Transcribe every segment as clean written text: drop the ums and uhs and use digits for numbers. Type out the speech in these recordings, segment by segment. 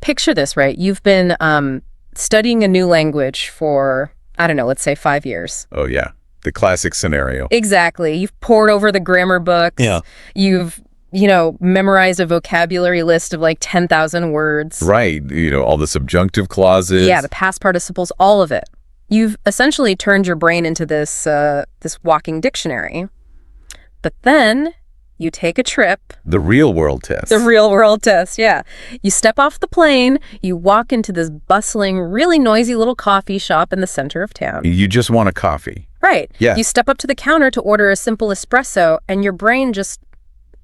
Picture this, right? You've been studying a new language for, I don't know, let's say 5 years. Oh, yeah. The classic scenario. Exactly. You've pored over the grammar books. Yeah. You've, memorized a vocabulary list of like 10,000 words. Right. All the subjunctive clauses. Yeah, the past participles, all of it. You've essentially turned your brain into this walking dictionary. But then you take a trip. The real world test. The real world test, yeah. You step off the plane, you walk into this bustling, really noisy little coffee shop in the center of town. You just want a coffee. Right. Yeah. You step up to the counter to order a simple espresso, and your brain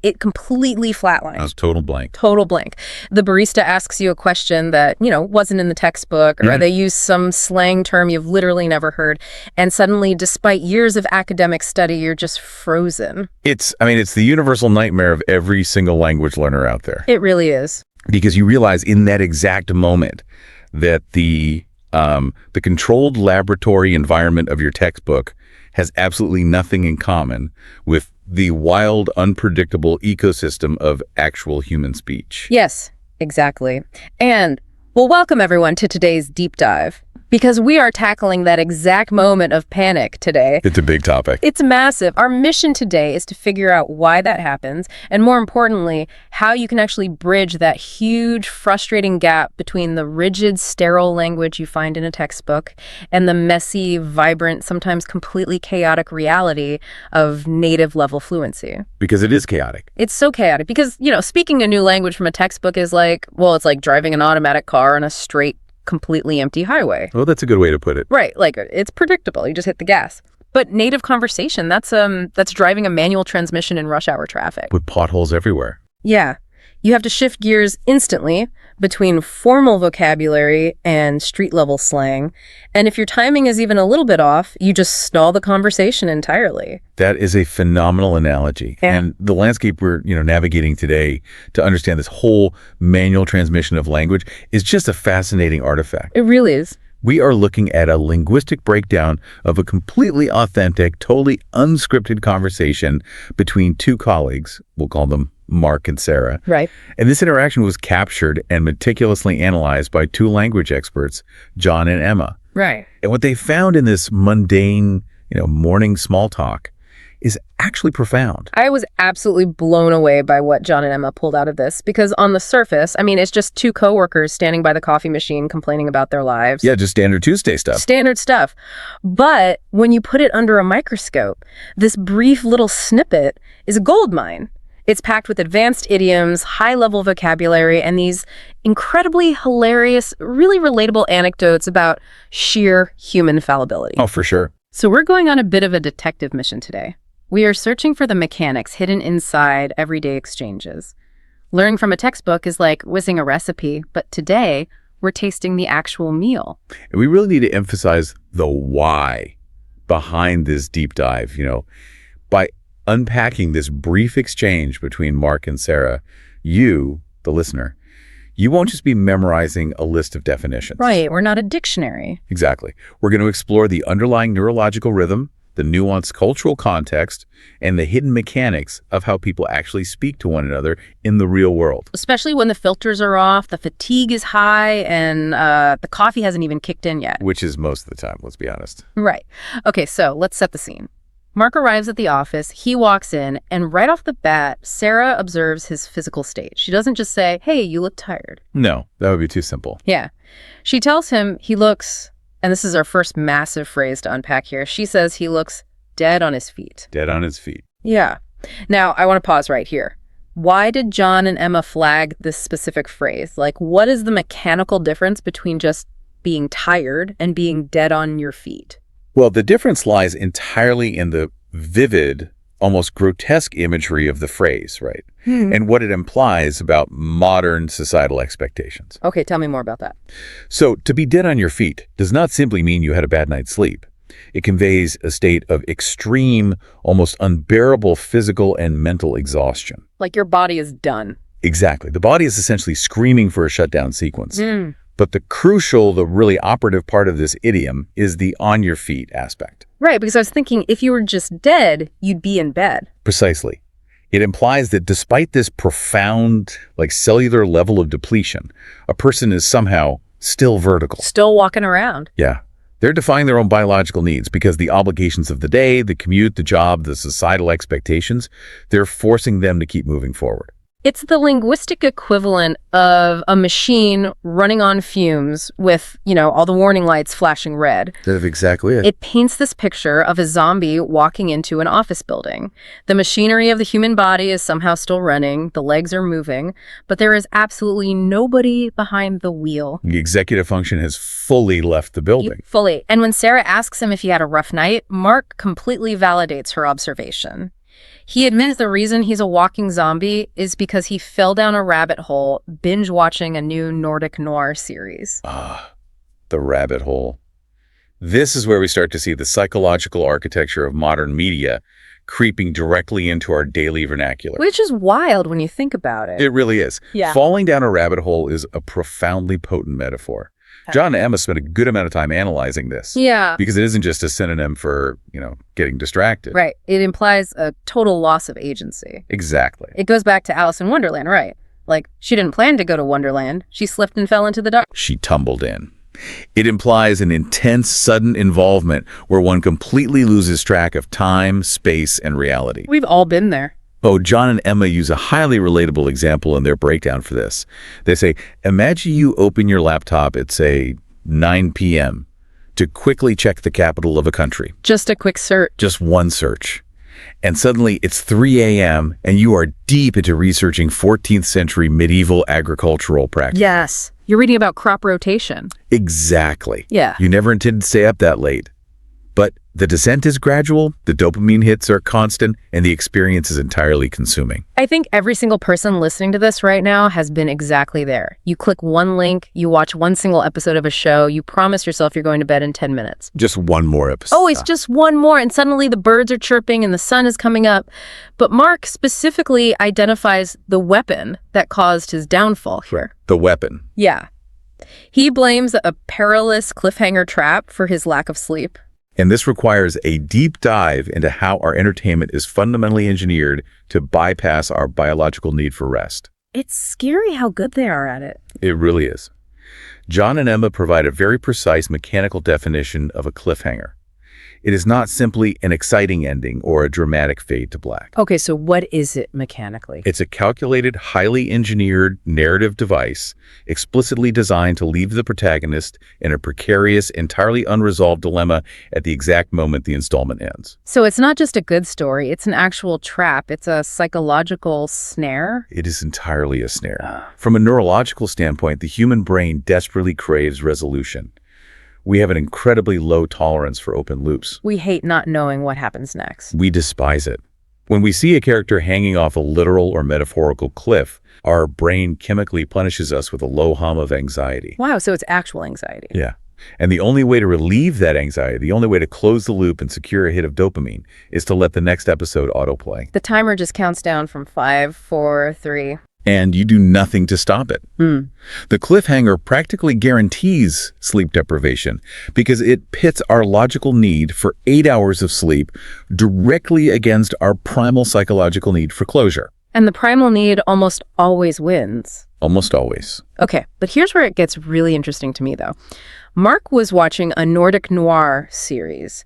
it completely flatlines. That was total blank. Total blank. The barista asks you a question that, wasn't in the textbook, or they use some slang term you've literally never heard. And suddenly, despite years of academic study, you're just frozen. It's the universal nightmare of every single language learner out there. It really is. Because you realize in that exact moment that the controlled laboratory environment of your textbook has absolutely nothing in common with the wild, unpredictable ecosystem of actual human speech. Yes, exactly. And, welcome everyone to today's deep dive. Because we are tackling that exact moment of panic today. It's a big topic. It's massive. Our mission today is to figure out why that happens, and more importantly, how you can actually bridge that huge, frustrating gap between the rigid, sterile language you find in a textbook and the messy, vibrant, sometimes completely chaotic reality of native-level fluency. Because it is chaotic. It's so chaotic because, speaking a new language from a textbook is it's like driving an automatic car on a straight, completely empty highway. Well, that's a good way to put it. Right, it's predictable. You just hit the gas. But native conversation, that's driving a manual transmission in rush hour traffic. With potholes everywhere. Yeah. You have to shift gears instantly between formal vocabulary and street-level slang. And if your timing is even a little bit off, you just stall the conversation entirely. That is a phenomenal analogy. Yeah. And the landscape we're, navigating today to understand this whole manual transmission of language is just a fascinating artifact. It really is. We are looking at a linguistic breakdown of a completely authentic, totally unscripted conversation between two colleagues. We'll call them Mark and Sarah. Right. And this interaction was captured and meticulously analyzed by two language experts, John and Emma. Right. And what they found in this mundane, morning small talk is actually profound. I was absolutely blown away by what John and Emma pulled out of this because on the surface, it's just two coworkers standing by the coffee machine complaining about their lives. Yeah, just standard Tuesday stuff. Standard stuff. But when you put it under a microscope, this brief little snippet is a goldmine. It's packed with advanced idioms, high-level vocabulary, and these incredibly hilarious, really relatable anecdotes about sheer human fallibility. Oh, for sure. So we're going on a bit of a detective mission today. We are searching for the mechanics hidden inside everyday exchanges. Learning from a textbook is like whizzing a recipe, but today we're tasting the actual meal. And we really need to emphasize the why behind this deep dive, by unpacking this brief exchange between Mark and Sarah. You, the listener, you won't just be memorizing a list of definitions. Right, we're not a dictionary. Exactly. We're going to explore the underlying neurological rhythm, the nuanced cultural context, and the hidden mechanics of how people actually speak to one another in the real world. Especially when the filters are off, the fatigue is high, and the coffee hasn't even kicked in yet. Which is most of the time, let's be honest. Right. Okay, so let's set the scene. Mark arrives at the office, he walks in, and right off the bat, Sarah observes his physical state. She doesn't just say, "Hey, you look tired." No, that would be too simple. Yeah. She tells him he looks, and this is our first massive phrase to unpack here, she says he looks dead on his feet. Dead on his feet. Yeah. Now, I want to pause right here. Why did John and Emma flag this specific phrase? What is the mechanical difference between just being tired and being dead on your feet? Well, the difference lies entirely in the vivid, almost grotesque imagery of the phrase, right? And what it implies about modern societal expectations. Okay, tell me more about that. So, to be dead on your feet does not simply mean you had a bad night's sleep. It conveys a state of extreme, almost unbearable physical and mental exhaustion. Like your body is done. Exactly. The body is essentially screaming for a shutdown sequence. But the really operative part of this idiom is the on your feet aspect. Right, because I was thinking if you were just dead, you'd be in bed. Precisely. It implies that despite this profound, cellular level of depletion, a person is somehow still vertical. Still walking around. Yeah. They're defying their own biological needs because the obligations of the day, the commute, the job, the societal expectations, they're forcing them to keep moving forward. It's the linguistic equivalent of a machine running on fumes with, all the warning lights flashing red. That's exactly it. It paints this picture of a zombie walking into an office building. The machinery of the human body is somehow still running, the legs are moving, but there is absolutely nobody behind the wheel. The executive function has fully left the building. Fully. And when Sarah asks him if he had a rough night, Mark completely validates her observation. He admits the reason he's a walking zombie is because he fell down a rabbit hole binge-watching a new Nordic noir series. The rabbit hole. This is where we start to see the psychological architecture of modern media creeping directly into our daily vernacular. Which is wild when you think about it. It really is. Yeah. Falling down a rabbit hole is a profoundly potent metaphor. John and Emma spent a good amount of time analyzing this. Yeah. Because it isn't just a synonym for, getting distracted. Right. It implies a total loss of agency. Exactly. It goes back to Alice in Wonderland, right? She didn't plan to go to Wonderland. She slipped and fell into the dark. She tumbled in. It implies an intense, sudden involvement where one completely loses track of time, space, and reality. We've all been there. Oh, John and Emma use a highly relatable example in their breakdown for this. They say, imagine you open your laptop at, say, 9 p.m. to quickly check the capital of a country. Just a quick search. Just one search. And suddenly it's 3 a.m. and you are deep into researching 14th century medieval agricultural practice. Yes. You're reading about crop rotation. Exactly. Yeah. You never intended to stay up that late. But the descent is gradual, the dopamine hits are constant, and the experience is entirely consuming. I think every single person listening to this right now has been exactly there. You click one link, you watch one single episode of a show, you promise yourself you're going to bed in 10 minutes. Just one more episode. Oh, it's just one more, and suddenly the birds are chirping and the sun is coming up. But Mark specifically identifies the weapon that caused his downfall here. The weapon. Yeah. He blames a perilous cliffhanger trap for his lack of sleep. And this requires a deep dive into how our entertainment is fundamentally engineered to bypass our biological need for rest. It's scary how good they are at it. It really is. John and Emma provide a very precise mechanical definition of a cliffhanger. It is not simply an exciting ending or a dramatic fade to black. Okay, so what is it mechanically? It's a calculated, highly engineered narrative device explicitly designed to leave the protagonist in a precarious, entirely unresolved dilemma at the exact moment the installment ends. So it's not just a good story, it's an actual trap. It's a psychological snare? It is entirely a snare. From a neurological standpoint, the human brain desperately craves resolution. We have an incredibly low tolerance for open loops. We hate not knowing what happens next. We despise it. When we see a character hanging off a literal or metaphorical cliff, our brain chemically punishes us with a low hum of anxiety. Wow, so it's actual anxiety. Yeah. And the only way to relieve that anxiety, the only way to close the loop and secure a hit of dopamine is to let the next episode autoplay. The timer just counts down from 5, 4, 3. And you do nothing to stop it. The cliffhanger practically guarantees sleep deprivation because it pits our logical need for 8 hours of sleep directly against our primal psychological need for closure. And the primal need almost always wins. Almost always. Okay, but here's where it gets really interesting to me, though. Mark was watching a Nordic noir series.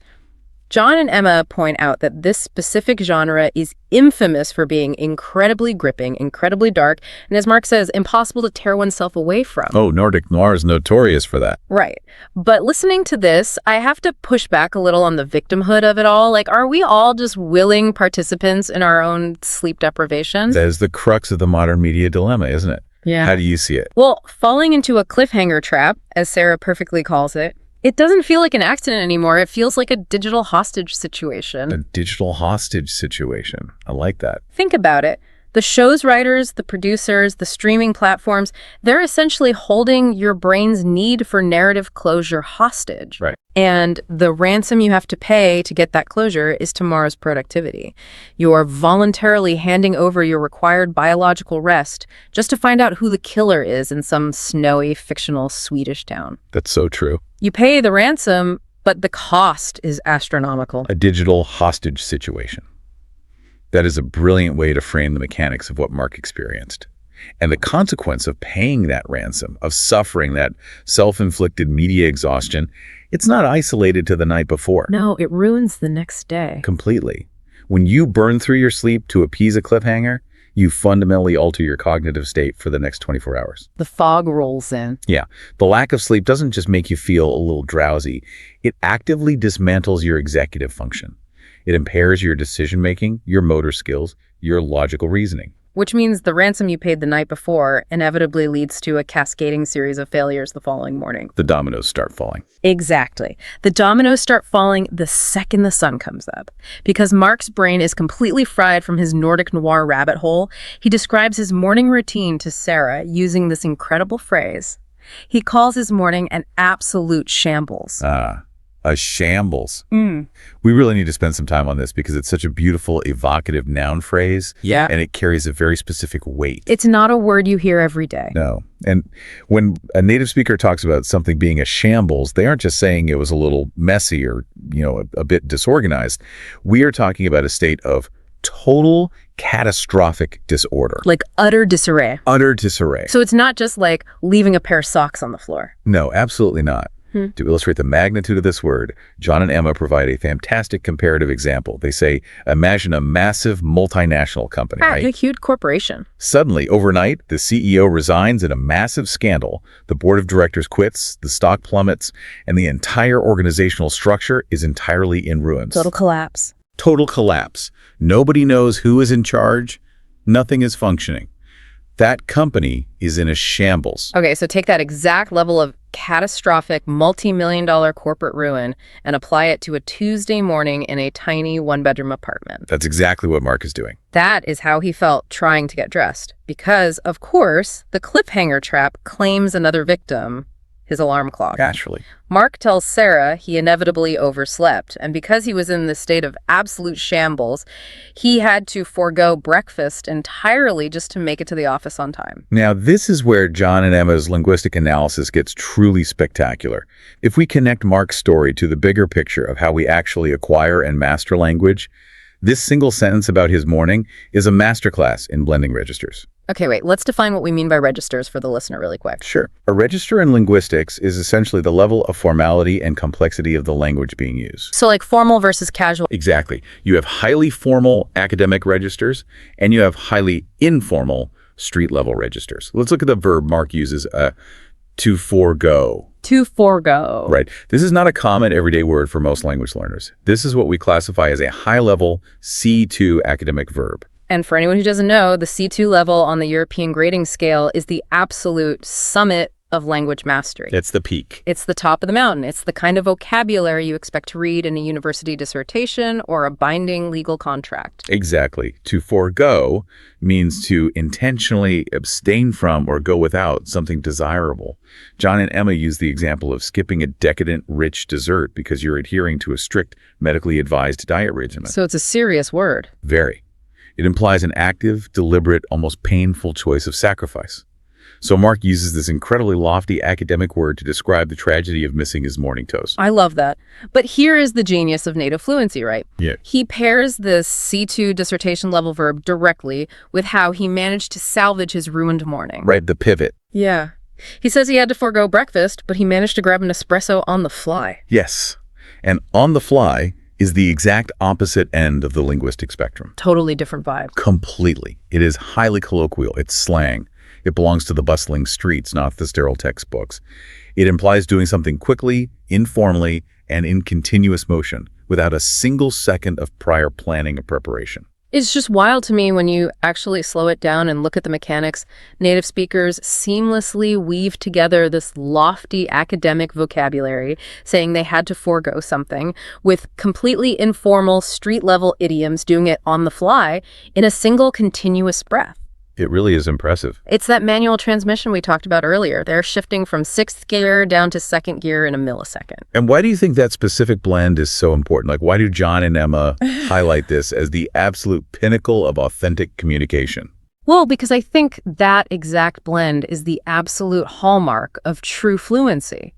John and Emma point out that this specific genre is infamous for being incredibly gripping, incredibly dark, and as Mark says, impossible to tear oneself away from. Oh, Nordic noir is notorious for that. Right. But listening to this, I have to push back a little on the victimhood of it all. Are we all just willing participants in our own sleep deprivation? That is the crux of the modern media dilemma, isn't it? Yeah. How do you see it? Well, falling into a cliffhanger trap, as Sarah perfectly calls it, it doesn't feel like an accident anymore. It feels like a digital hostage situation. A digital hostage situation. I like that. Think about it. The show's writers, the producers, the streaming platforms, they're essentially holding your brain's need for narrative closure hostage. Right. And the ransom you have to pay to get that closure is tomorrow's productivity. You are voluntarily handing over your required biological rest just to find out who the killer is in some snowy, fictional Swedish town. That's so true. You pay the ransom, but the cost is astronomical. A digital hostage situation. That is a brilliant way to frame the mechanics of what Mark experienced. And the consequence of paying that ransom, of suffering that self-inflicted media exhaustion, it's not isolated to the night before. No, it ruins the next day. Completely. When you burn through your sleep to appease a cliffhanger, you fundamentally alter your cognitive state for the next 24 hours. The fog rolls in. Yeah. The lack of sleep doesn't just make you feel a little drowsy. It actively dismantles your executive function. It impairs your decision-making, your motor skills, your logical reasoning. Which means the ransom you paid the night before inevitably leads to a cascading series of failures the following morning. The dominoes start falling. Exactly. The dominoes start falling the second the sun comes up. Because Mark's brain is completely fried from his Nordic noir rabbit hole, he describes his morning routine to Sarah using this incredible phrase. He calls his morning an absolute shambles. A shambles. We really need to spend some time on this because it's such a beautiful, evocative noun phrase. Yeah. And it carries a very specific weight. It's not a word you hear every day. No. And when a native speaker talks about something being a shambles, they aren't just saying it was a little messy or, a bit disorganized. We are talking about a state of total catastrophic disorder. Like utter disarray. Utter disarray. So it's not just like leaving a pair of socks on the floor. No, absolutely not. To illustrate the magnitude of this word, John and Emma provide a fantastic comparative example. They say, imagine a massive multinational company, right? A huge corporation. Suddenly, overnight, the CEO resigns in a massive scandal. The board of directors quits, the stock plummets, and the entire organizational structure is entirely in ruins. Total collapse. Total collapse. Nobody knows who is in charge. Nothing is functioning. That company is in a shambles. Okay, so take that exact level of catastrophic, multi-million-dollar corporate ruin and apply it to a Tuesday morning in a tiny one-bedroom apartment. That's exactly what Mark is doing. That is how he felt trying to get dressed. Because, of course, the cliffhanger trap claims another victim, his alarm clock. Naturally. Mark tells Sarah he inevitably overslept, and because he was in this state of absolute shambles, he had to forego breakfast entirely just to make it to the office on time. Now, this is where John and Emma's linguistic analysis gets truly spectacular. If we connect Mark's story to the bigger picture of how we actually acquire and master language, this single sentence about his morning is a masterclass in blending registers. Okay, wait, let's define what we mean by registers for the listener really quick. Sure. A register in linguistics is essentially the level of formality and complexity of the language being used. So like formal versus casual. Exactly. You have highly formal academic registers, and you have highly informal street-level registers. Let's look at the verb Mark uses, to forego. To forego. Right. This is not a common everyday word for most language learners. This is what we classify as a high-level C2 academic verb. And for anyone who doesn't know, the C2 level on the European grading scale is the absolute summit of language mastery. It's the peak. It's the top of the mountain. It's the kind of vocabulary you expect to read in a university dissertation or a binding legal contract. Exactly. To forego means to intentionally abstain from or go without something desirable. John and Emma use the example of skipping a decadent, rich dessert because you're adhering to a strict, medically advised diet regimen. So it's a serious word. Very. It implies an active, deliberate, almost painful choice of sacrifice. So Mark uses this incredibly lofty academic word to describe the tragedy of missing his morning toast. I love that. But here is the genius of native fluency, right? Yeah. He pairs this C2 dissertation level verb directly with how he managed to salvage his ruined morning. Right, the pivot. Yeah. He says he had to forego breakfast, but he managed to grab an espresso on the fly. Yes. And on the fly is the exact opposite end of the linguistic spectrum. Totally different vibe. Completely. It is highly colloquial. It's slang. It belongs to the bustling streets, not the sterile textbooks. It implies doing something quickly, informally, and in continuous motion, without a single second of prior planning or preparation. It's just wild to me when you actually slow it down and look at the mechanics. Native speakers seamlessly weave together this lofty academic vocabulary, saying they had to forego something, with completely informal street-level idioms doing it on the fly in a single continuous breath. It really is impressive. It's that manual transmission we talked about earlier. They're shifting from sixth gear down to second gear in a millisecond. And why do you think that specific blend is so important? Like, why do John and Emma highlight this as the absolute pinnacle of authentic communication? Well, because I think that exact blend is the absolute hallmark of true fluency.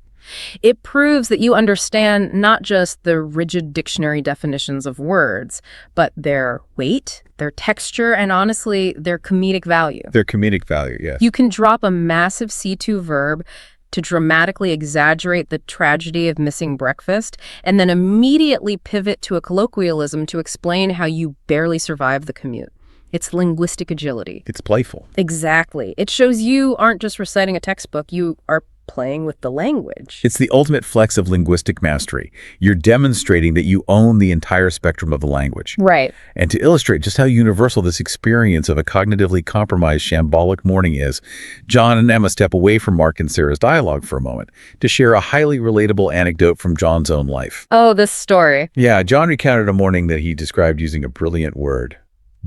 It proves that you understand not just the rigid dictionary definitions of words, but their weight, their texture, and honestly, their comedic value. Their comedic value, yes. You can drop a massive C2 verb to dramatically exaggerate the tragedy of missing breakfast, and then immediately pivot to a colloquialism to explain how you barely survived the commute. It's linguistic agility. It's playful. Exactly. It shows you aren't just reciting a textbook, you are playing with the language. It's the ultimate flex of linguistic mastery. You're demonstrating that you own the entire spectrum of the language. Right. And to illustrate just how universal this experience of a cognitively compromised shambolic morning is, John and Emma step away from Mark and Sarah's dialogue for a moment to share a highly relatable anecdote from John's own life. Oh, this story. Yeah, John recounted a morning that he described using a brilliant word.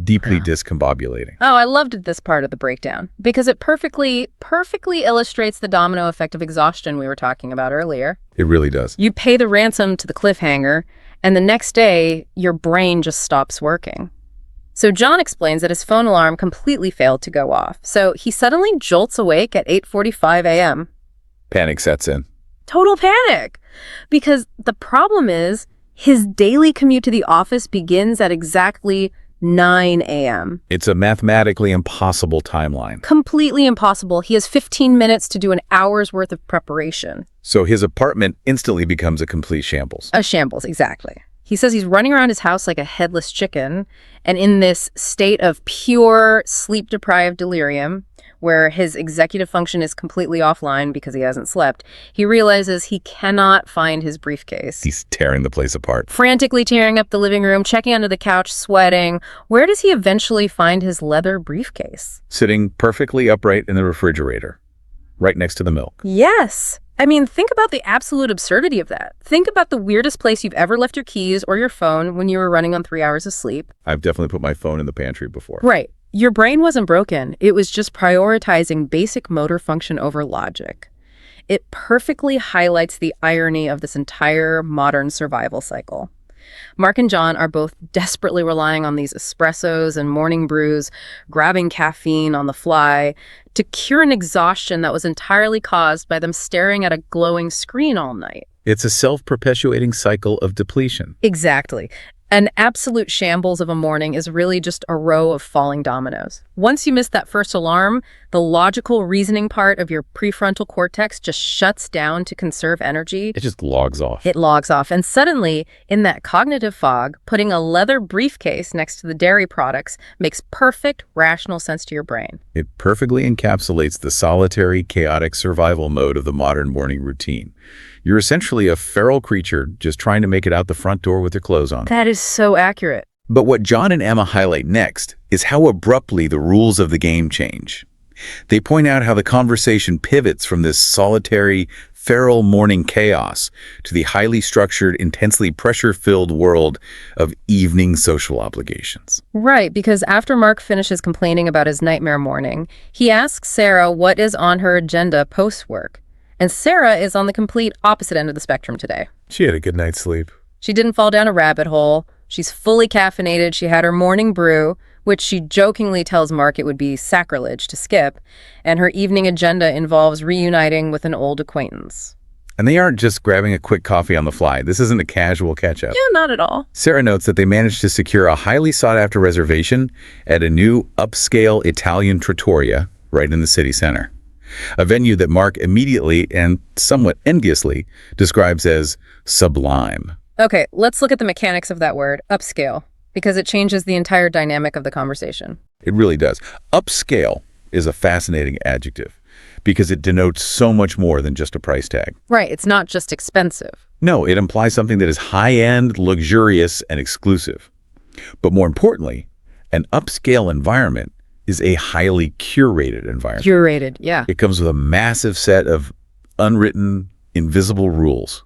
Deeply discombobulating. Oh, I loved this part of the breakdown because it perfectly illustrates the domino effect of exhaustion we were talking about earlier. It really does. You pay the ransom to the cliffhanger, and the next day, your brain just stops working. So John explains that his phone alarm completely failed to go off. So he suddenly jolts awake at 8:45 a.m. Panic sets in. Total panic. Because the problem is, his daily commute to the office begins at exactly 9 a.m. It's a mathematically impossible timeline. Completely impossible. He has 15 minutes to do an hour's worth of preparation. So his apartment instantly becomes a complete shambles. A shambles, exactly. He says he's running around his house like a headless chicken, and in this state of pure sleep-deprived delirium, where his executive function is completely offline because he hasn't slept, he realizes he cannot find his briefcase. He's tearing the place apart. Frantically tearing up the living room, checking under the couch, sweating. Where does he eventually find his leather briefcase? Sitting perfectly upright in the refrigerator, right next to the milk. Yes. I mean, think about the absolute absurdity of that. Think about the weirdest place you've ever left your keys or your phone when you were running on 3 hours of sleep. I've definitely put my phone in the pantry before. Right. Your brain wasn't broken. It was just prioritizing basic motor function over logic. It perfectly highlights the irony of this entire modern survival cycle. Mark and John are both desperately relying on these espressos and morning brews, grabbing caffeine on the fly to cure an exhaustion that was entirely caused by them staring at a glowing screen all night. It's a self-perpetuating cycle of depletion. Exactly. An absolute shambles of a morning is really just a row of falling dominoes. Once you miss that first alarm, the logical reasoning part of your prefrontal cortex just shuts down to conserve energy. It just logs off. It logs off. And suddenly, in that cognitive fog, putting a leather briefcase next to the dairy products makes perfect, rational sense to your brain. It perfectly encapsulates the solitary, chaotic survival mode of the modern morning routine. You're essentially a feral creature just trying to make it out the front door with your clothes on. That is so accurate. But what John and Emma highlight next is how abruptly the rules of the game change. They point out how the conversation pivots from this solitary, feral morning chaos to the highly structured, intensely pressure-filled world of evening social obligations. Right, because after Mark finishes complaining about his nightmare morning, he asks Sarah what is on her agenda post-work. And Sarah is on the complete opposite end of the spectrum today. She had a good night's sleep. She didn't fall down a rabbit hole. She's fully caffeinated. She had her morning brew, which she jokingly tells Mark it would be sacrilege to skip. And her evening agenda involves reuniting with an old acquaintance. And they aren't just grabbing a quick coffee on the fly. This isn't a casual catch-up. Yeah, not at all. Sarah notes that they managed to secure a highly sought-after reservation at a new upscale Italian trattoria right in the city center. A venue that Mark immediately and somewhat enviously describes as sublime. Okay, let's look at the mechanics of that word, upscale, because it changes the entire dynamic of the conversation. It really does. Upscale is a fascinating adjective because it denotes so much more than just a price tag. Right, it's not just expensive. No, it implies something that is high-end, luxurious, and exclusive. But more importantly, an upscale environment is a highly curated environment. Curated, yeah. It comes with a massive set of unwritten, invisible rules.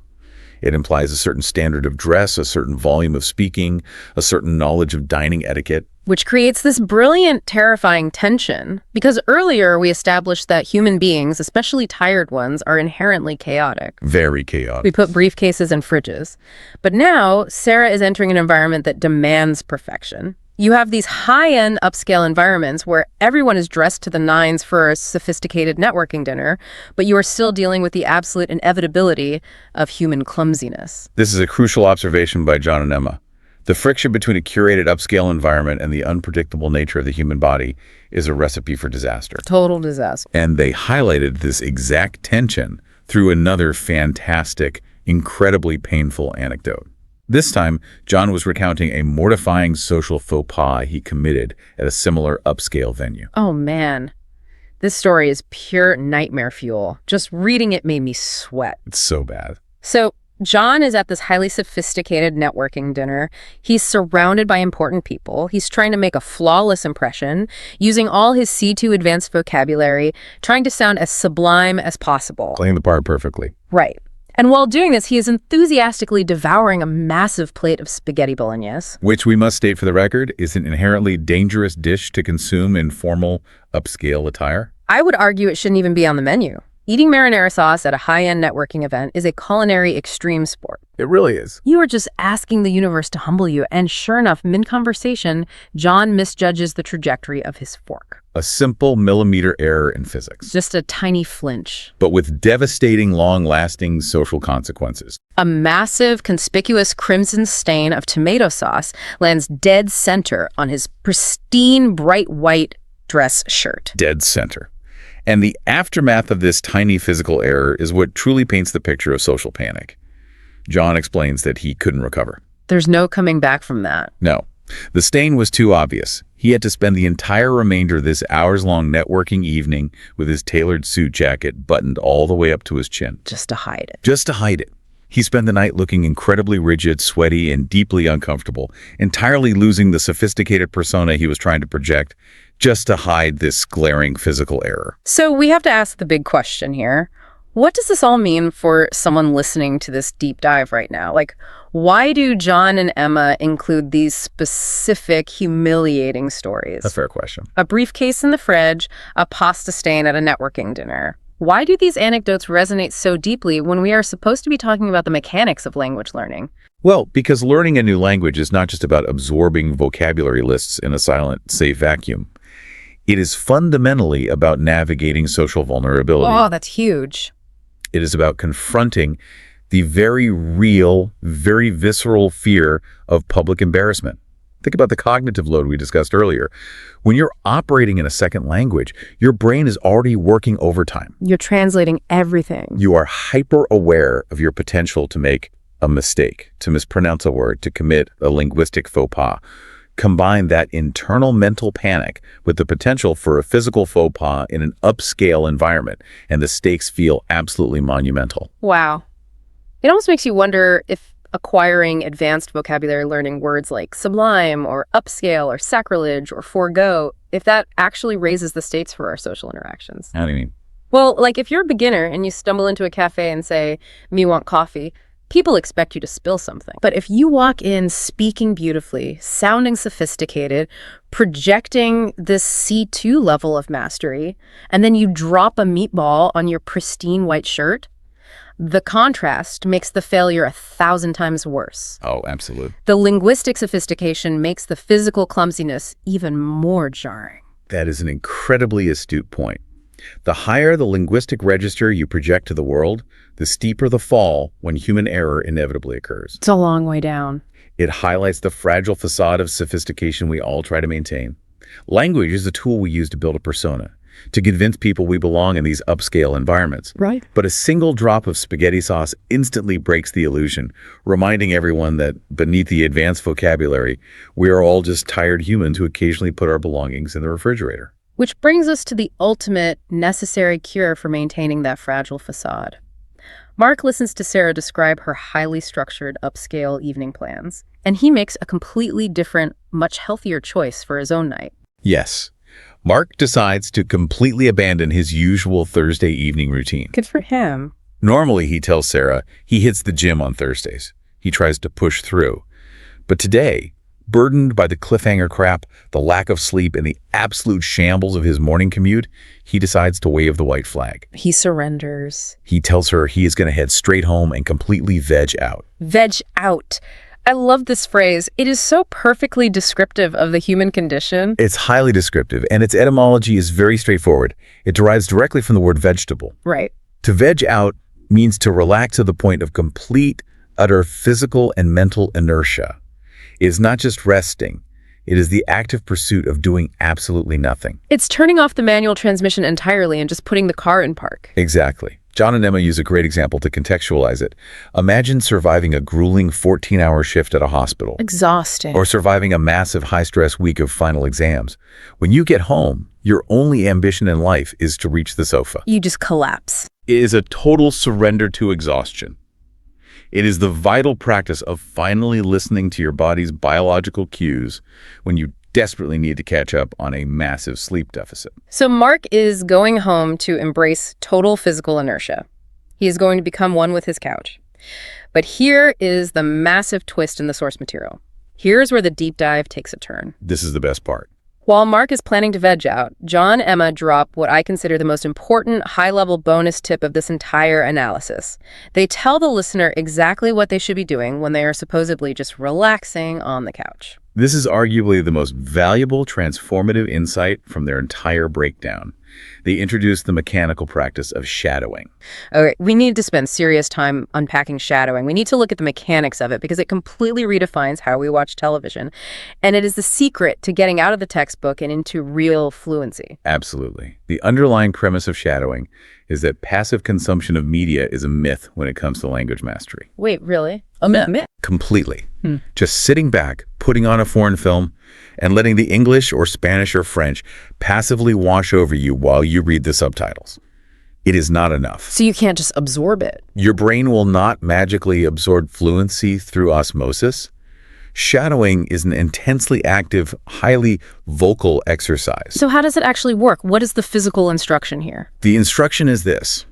It implies a certain standard of dress, a certain volume of speaking, a certain knowledge of dining etiquette. Which creates this brilliant, terrifying tension. Because earlier we established that human beings, especially tired ones, are inherently chaotic. Very chaotic. We put briefcases in fridges. But now, Sarah is entering an environment that demands perfection. You have these high-end upscale environments where everyone is dressed to the nines for a sophisticated networking dinner, but you are still dealing with the absolute inevitability of human clumsiness. This is a crucial observation by John and Emma. The friction between a curated upscale environment and the unpredictable nature of the human body is a recipe for disaster. Total disaster. And they highlighted this exact tension through another fantastic, incredibly painful anecdote. This time, John was recounting a mortifying social faux pas he committed at a similar upscale venue. Oh, man. This story is pure nightmare fuel. Just reading it made me sweat. It's so bad. So, John is at this highly sophisticated networking dinner. He's surrounded by important people. He's trying to make a flawless impression, using all his C2 advanced vocabulary, trying to sound as sublime as possible. Playing the part perfectly. Right. And while doing this, he is enthusiastically devouring a massive plate of spaghetti bolognese. Which, we must state for the record, is an inherently dangerous dish to consume in formal upscale attire. I would argue it shouldn't even be on the menu. Eating marinara sauce at a high-end networking event is a culinary extreme sport. It really is. You are just asking the universe to humble you, and sure enough, mid-conversation, John misjudges the trajectory of his fork. A simple millimeter error in physics. Just a tiny flinch. But with devastating, long-lasting social consequences. A massive, conspicuous crimson stain of tomato sauce lands dead center on his pristine, bright white dress shirt. Dead center. And the aftermath of this tiny physical error is what truly paints the picture of social panic. John explains that he couldn't recover. There's no coming back from that. No. The stain was too obvious. He had to spend the entire remainder of this hours-long networking evening with his tailored suit jacket buttoned all the way up to his chin. Just to hide it. Just to hide it. He spent the night looking incredibly rigid, sweaty, and deeply uncomfortable, entirely losing the sophisticated persona he was trying to project, just to hide this glaring physical error. So we have to ask the big question here. What does this all mean for someone listening to this deep dive right now? Like, why do John and Emma include these specific, humiliating stories? A fair question. A briefcase in the fridge, a pasta stain at a networking dinner. Why do these anecdotes resonate so deeply when we are supposed to be talking about the mechanics of language learning? Well, because learning a new language is not just about absorbing vocabulary lists in a silent, safe vacuum. It is fundamentally about navigating social vulnerability. Oh, that's huge. It is about confronting the very real, very visceral fear of public embarrassment. Think about the cognitive load we discussed earlier. When you're operating in a second language, your brain is already working overtime. You're translating everything. You are hyper-aware of your potential to make a mistake, to mispronounce a word, to commit a linguistic faux pas. Combine that internal mental panic with the potential for a physical faux pas in an upscale environment, and the stakes feel absolutely monumental. Wow. It almost makes you wonder if acquiring advanced vocabulary learning words like sublime or upscale or sacrilege or forego, if that actually raises the stakes for our social interactions. How do you mean? Well, like if you're a beginner and you stumble into a cafe and say, "Me want coffee," people expect you to spill something. But if you walk in speaking beautifully, sounding sophisticated, projecting this C2 level of mastery, and then you drop a meatball on your pristine white shirt, the contrast makes the failure 1,000 times worse. Oh, absolutely. The linguistic sophistication makes the physical clumsiness even more jarring. That is an incredibly astute point. The higher the linguistic register you project to the world, the steeper the fall when human error inevitably occurs. It's a long way down. It highlights the fragile facade of sophistication we all try to maintain. Language is a tool we use to build a persona, to convince people we belong in these upscale environments. Right. But a single drop of spaghetti sauce instantly breaks the illusion, reminding everyone that beneath the advanced vocabulary, we are all just tired humans who occasionally put our belongings in the refrigerator. Which brings us to the ultimate necessary cure for maintaining that fragile facade. Mark listens to Sarah describe her highly structured upscale evening plans, and he makes a completely different, much healthier choice for his own night. Yes. Mark decides to completely abandon his usual Thursday evening routine. Good for him. Normally, he tells Sarah, he hits the gym on Thursdays. He tries to push through. But today, burdened by the cliffhanger crap, the lack of sleep, and the absolute shambles of his morning commute, he decides to wave the white flag. He surrenders. He tells her he is going to head straight home and completely veg out. Veg out. I love this phrase. It is so perfectly descriptive of the human condition. It's highly descriptive, and its etymology is very straightforward. It derives directly from the word vegetable. Right. To veg out means to relax to the point of complete, utter physical and mental inertia. It is not just resting. It is the active pursuit of doing absolutely nothing. It's turning off the manual transmission entirely and just putting the car in park. Exactly. John and Emma use a great example to contextualize it. Imagine surviving a grueling 14-hour shift at a hospital. Exhausting. Or surviving a massive high-stress week of final exams. When you get home, your only ambition in life is to reach the sofa. You just collapse. It is a total surrender to exhaustion. It is the vital practice of finally listening to your body's biological cues when you desperately need to catch up on a massive sleep deficit. So Mark is going home to embrace total physical inertia. He is going to become one with his couch. But here is the massive twist in the source material. Here's where the deep dive takes a turn. This is the best part. While Mark is planning to veg out, John and Emma drop what I consider the most important high-level bonus tip of this entire analysis. They tell the listener exactly what they should be doing when they are supposedly just relaxing on the couch. This is arguably the most valuable transformative insight from their entire breakdown. They introduced the mechanical practice of shadowing. Okay, we need to spend serious time unpacking shadowing. We need to look at the mechanics of it because it completely redefines how we watch television. And it is the secret to getting out of the textbook and into real fluency. Absolutely. The underlying premise of shadowing is that passive consumption of media is a myth when it comes to language mastery. Wait, really? A myth. Completely. Just sitting back, putting on a foreign film, and letting the English or Spanish or French passively wash over you while you read the subtitles. It is not enough. So you can't just absorb it. Your brain will not magically absorb fluency through osmosis. Shadowing is an intensely active, highly vocal exercise. So how does it actually work? What is the physical instruction here? The instruction is this.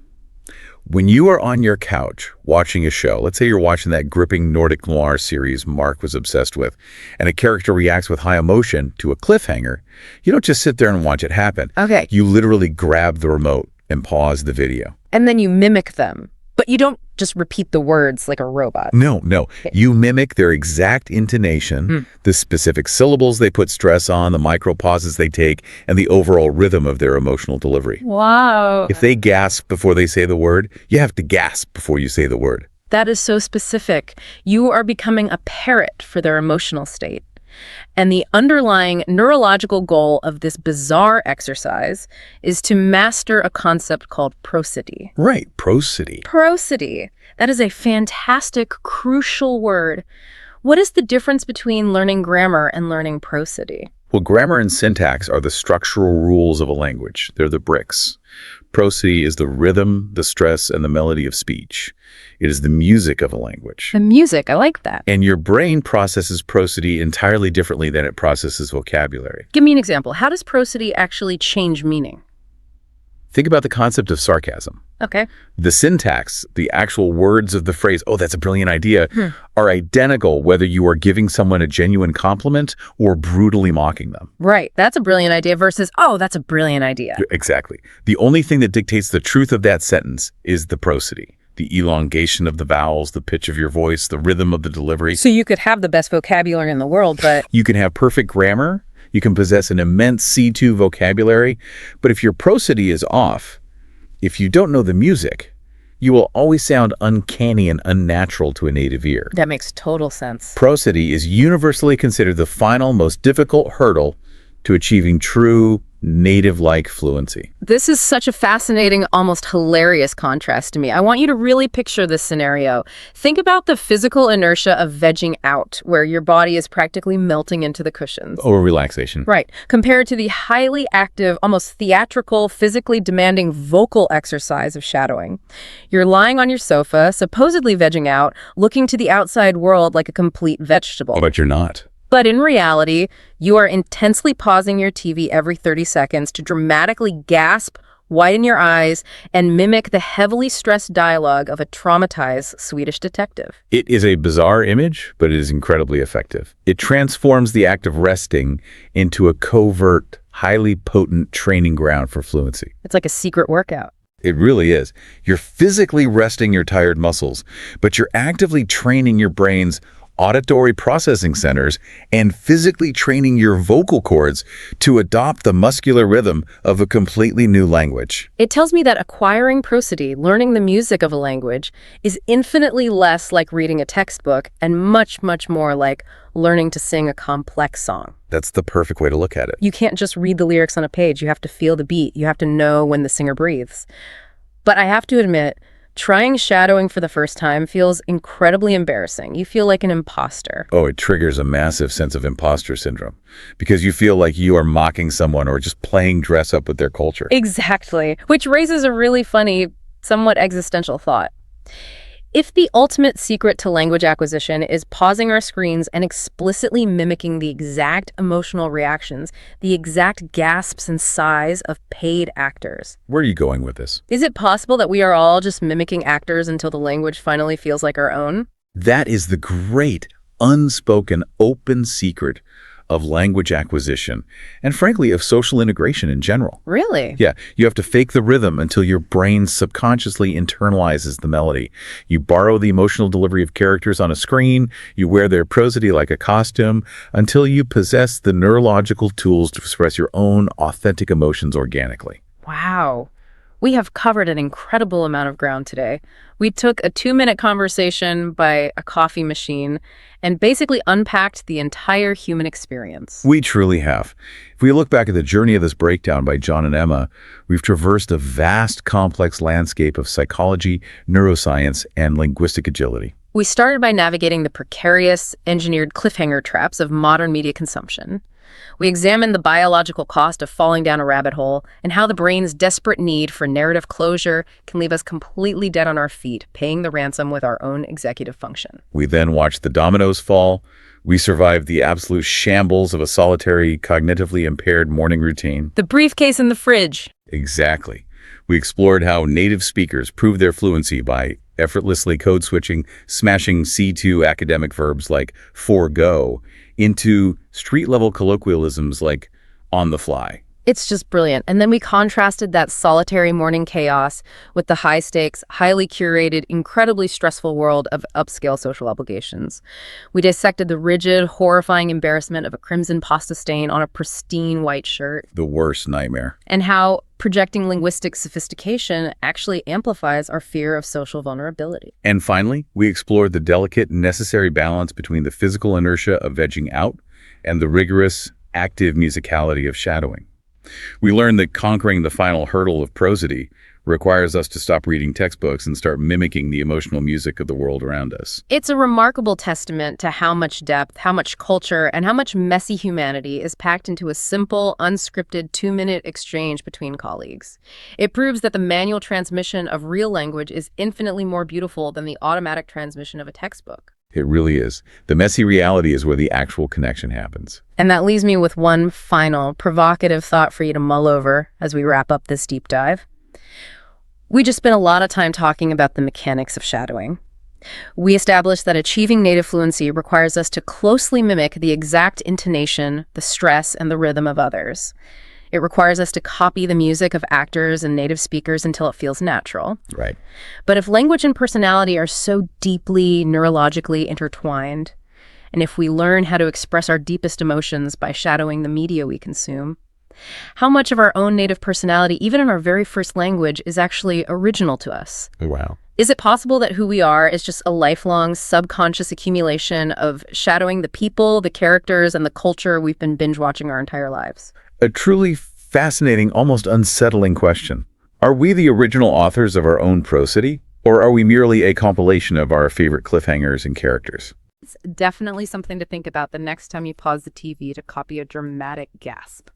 When you are on your couch watching a show, let's say you're watching that gripping Nordic noir series Mark was obsessed with, and a character reacts with high emotion to a cliffhanger, you don't just sit there and watch it happen. Okay. You literally grab the remote and pause the video. And then you mimic them. But you don't just repeat the words like a robot. No. Okay. You mimic their exact intonation, the specific syllables they put stress on, the micro pauses they take, and the overall rhythm of their emotional delivery. Wow. If they gasp before they say the word, you have to gasp before you say the word. That is so specific. You are becoming a parrot for their emotional state. And the underlying neurological goal of this bizarre exercise is to master a concept called prosody. Right, prosody. Prosody. That is a fantastic, crucial word. What is the difference between learning grammar and learning prosody? Well, grammar and syntax are the structural rules of a language. They're the bricks. Prosody is the rhythm, the stress, and the melody of speech. It is the music of a language. The music, I like that. And your brain processes prosody entirely differently than it processes vocabulary. Give me an example. How does prosody actually change meaning? Think about the concept of sarcasm. Okay. The syntax, the actual words of the phrase, "Oh, that's a brilliant idea," are identical whether you are giving someone a genuine compliment or brutally mocking them. Right. That's a brilliant idea versus, oh, that's a brilliant idea. Exactly. The only thing that dictates the truth of that sentence is the prosody. The elongation of the vowels, the pitch of your voice, the rhythm of the delivery. So you could have the best vocabulary in the world, but... You can have perfect grammar. You can possess an immense C2 vocabulary. But if your prosody is off, if you don't know the music, you will always sound uncanny and unnatural to a native ear. That makes total sense. Prosody is universally considered the final, most difficult hurdle to achieving true, native-like fluency. This is such a fascinating, almost hilarious contrast to me. I want you to really picture this scenario. Think about the physical inertia of vegging out, where your body is practically melting into the cushions. Or relaxation. Right. Compared to the highly active, almost theatrical, physically demanding vocal exercise of shadowing. You're lying on your sofa, supposedly vegging out, looking to the outside world like a complete vegetable. But you're not. But in reality, you are intensely pausing your TV every 30 seconds to dramatically gasp, widen your eyes, and mimic the heavily stressed dialogue of a traumatized Swedish detective. It is a bizarre image, but it is incredibly effective. It transforms the act of resting into a covert, highly potent training ground for fluency. It's like a secret workout. It really is. You're physically resting your tired muscles, but you're actively training your brain's auditory processing centers and physically training your vocal cords to adopt the muscular rhythm of a completely new language. It tells me that acquiring prosody, learning the music of a language, is infinitely less like reading a textbook and much, much more like learning to sing a complex song. That's the perfect way to look at it. You can't just read the lyrics on a page. You have to feel the beat. You have to know when the singer breathes. But I have to admit, trying shadowing for the first time feels incredibly embarrassing. You feel like an imposter. Oh, it triggers a massive sense of imposter syndrome because you feel like you are mocking someone or just playing dress up with their culture. Exactly, which raises a really funny, somewhat existential thought. If the ultimate secret to language acquisition is pausing our screens and explicitly mimicking the exact emotional reactions, the exact gasps and sighs of paid actors. Where are you going with this? Is it possible that we are all just mimicking actors until the language finally feels like our own? That is the great, unspoken, open secret of language acquisition, and frankly, of social integration in general. Really? Yeah, you have to fake the rhythm until your brain subconsciously internalizes the melody. You borrow the emotional delivery of characters on a screen, you wear their prosody like a costume, until you possess the neurological tools to express your own authentic emotions organically. Wow. We have covered an incredible amount of ground today. We took a 2-minute conversation by a coffee machine and basically unpacked the entire human experience. We truly have. If we look back at the journey of this breakdown by John and Emma, we've traversed a vast, complex landscape of psychology, neuroscience, and linguistic agility. We started by navigating the precarious, engineered cliffhanger traps of modern media consumption. We examined the biological cost of falling down a rabbit hole and how the brain's desperate need for narrative closure can leave us completely dead on our feet, paying the ransom with our own executive function. We then watched the dominoes fall. We survived the absolute shambles of a solitary, cognitively impaired morning routine. The briefcase in the fridge. Exactly. We explored how native speakers prove their fluency by effortlessly code switching, smashing C2 academic verbs like forego into street-level colloquialisms like on the fly. It's just brilliant. And then we contrasted that solitary morning chaos with the high-stakes, highly curated, incredibly stressful world of upscale social obligations. We dissected the rigid, horrifying embarrassment of a crimson pasta stain on a pristine white shirt. The worst nightmare. And how projecting linguistic sophistication actually amplifies our fear of social vulnerability. And finally, we explored the delicate, necessary balance between the physical inertia of vegging out and the rigorous, active musicality of shadowing. We learned that conquering the final hurdle of prosody requires us to stop reading textbooks and start mimicking the emotional music of the world around us. It's a remarkable testament to how much depth, how much culture, and how much messy humanity is packed into a simple, unscripted 2-minute exchange between colleagues. It proves that the manual transmission of real language is infinitely more beautiful than the automatic transmission of a textbook. It really is. The messy reality is where the actual connection happens. And that leaves me with one final provocative thought for you to mull over as we wrap up this deep dive. We just spent a lot of time talking about the mechanics of shadowing. We established that achieving native fluency requires us to closely mimic the exact intonation, the stress, and the rhythm of others. It requires us to copy the music of actors and native speakers until it feels natural. Right. But if language and personality are so deeply neurologically intertwined, and if we learn how to express our deepest emotions by shadowing the media we consume, how much of our own native personality, even in our very first language, is actually original to us? Wow. Is it possible that who we are is just a lifelong subconscious accumulation of shadowing the people, the characters, and the culture we've been binge-watching our entire lives? A truly fascinating, almost unsettling question. Are we the original authors of our own prosody, or are we merely a compilation of our favorite cliffhangers and characters? It's definitely something to think about the next time you pause the TV to copy a dramatic gasp.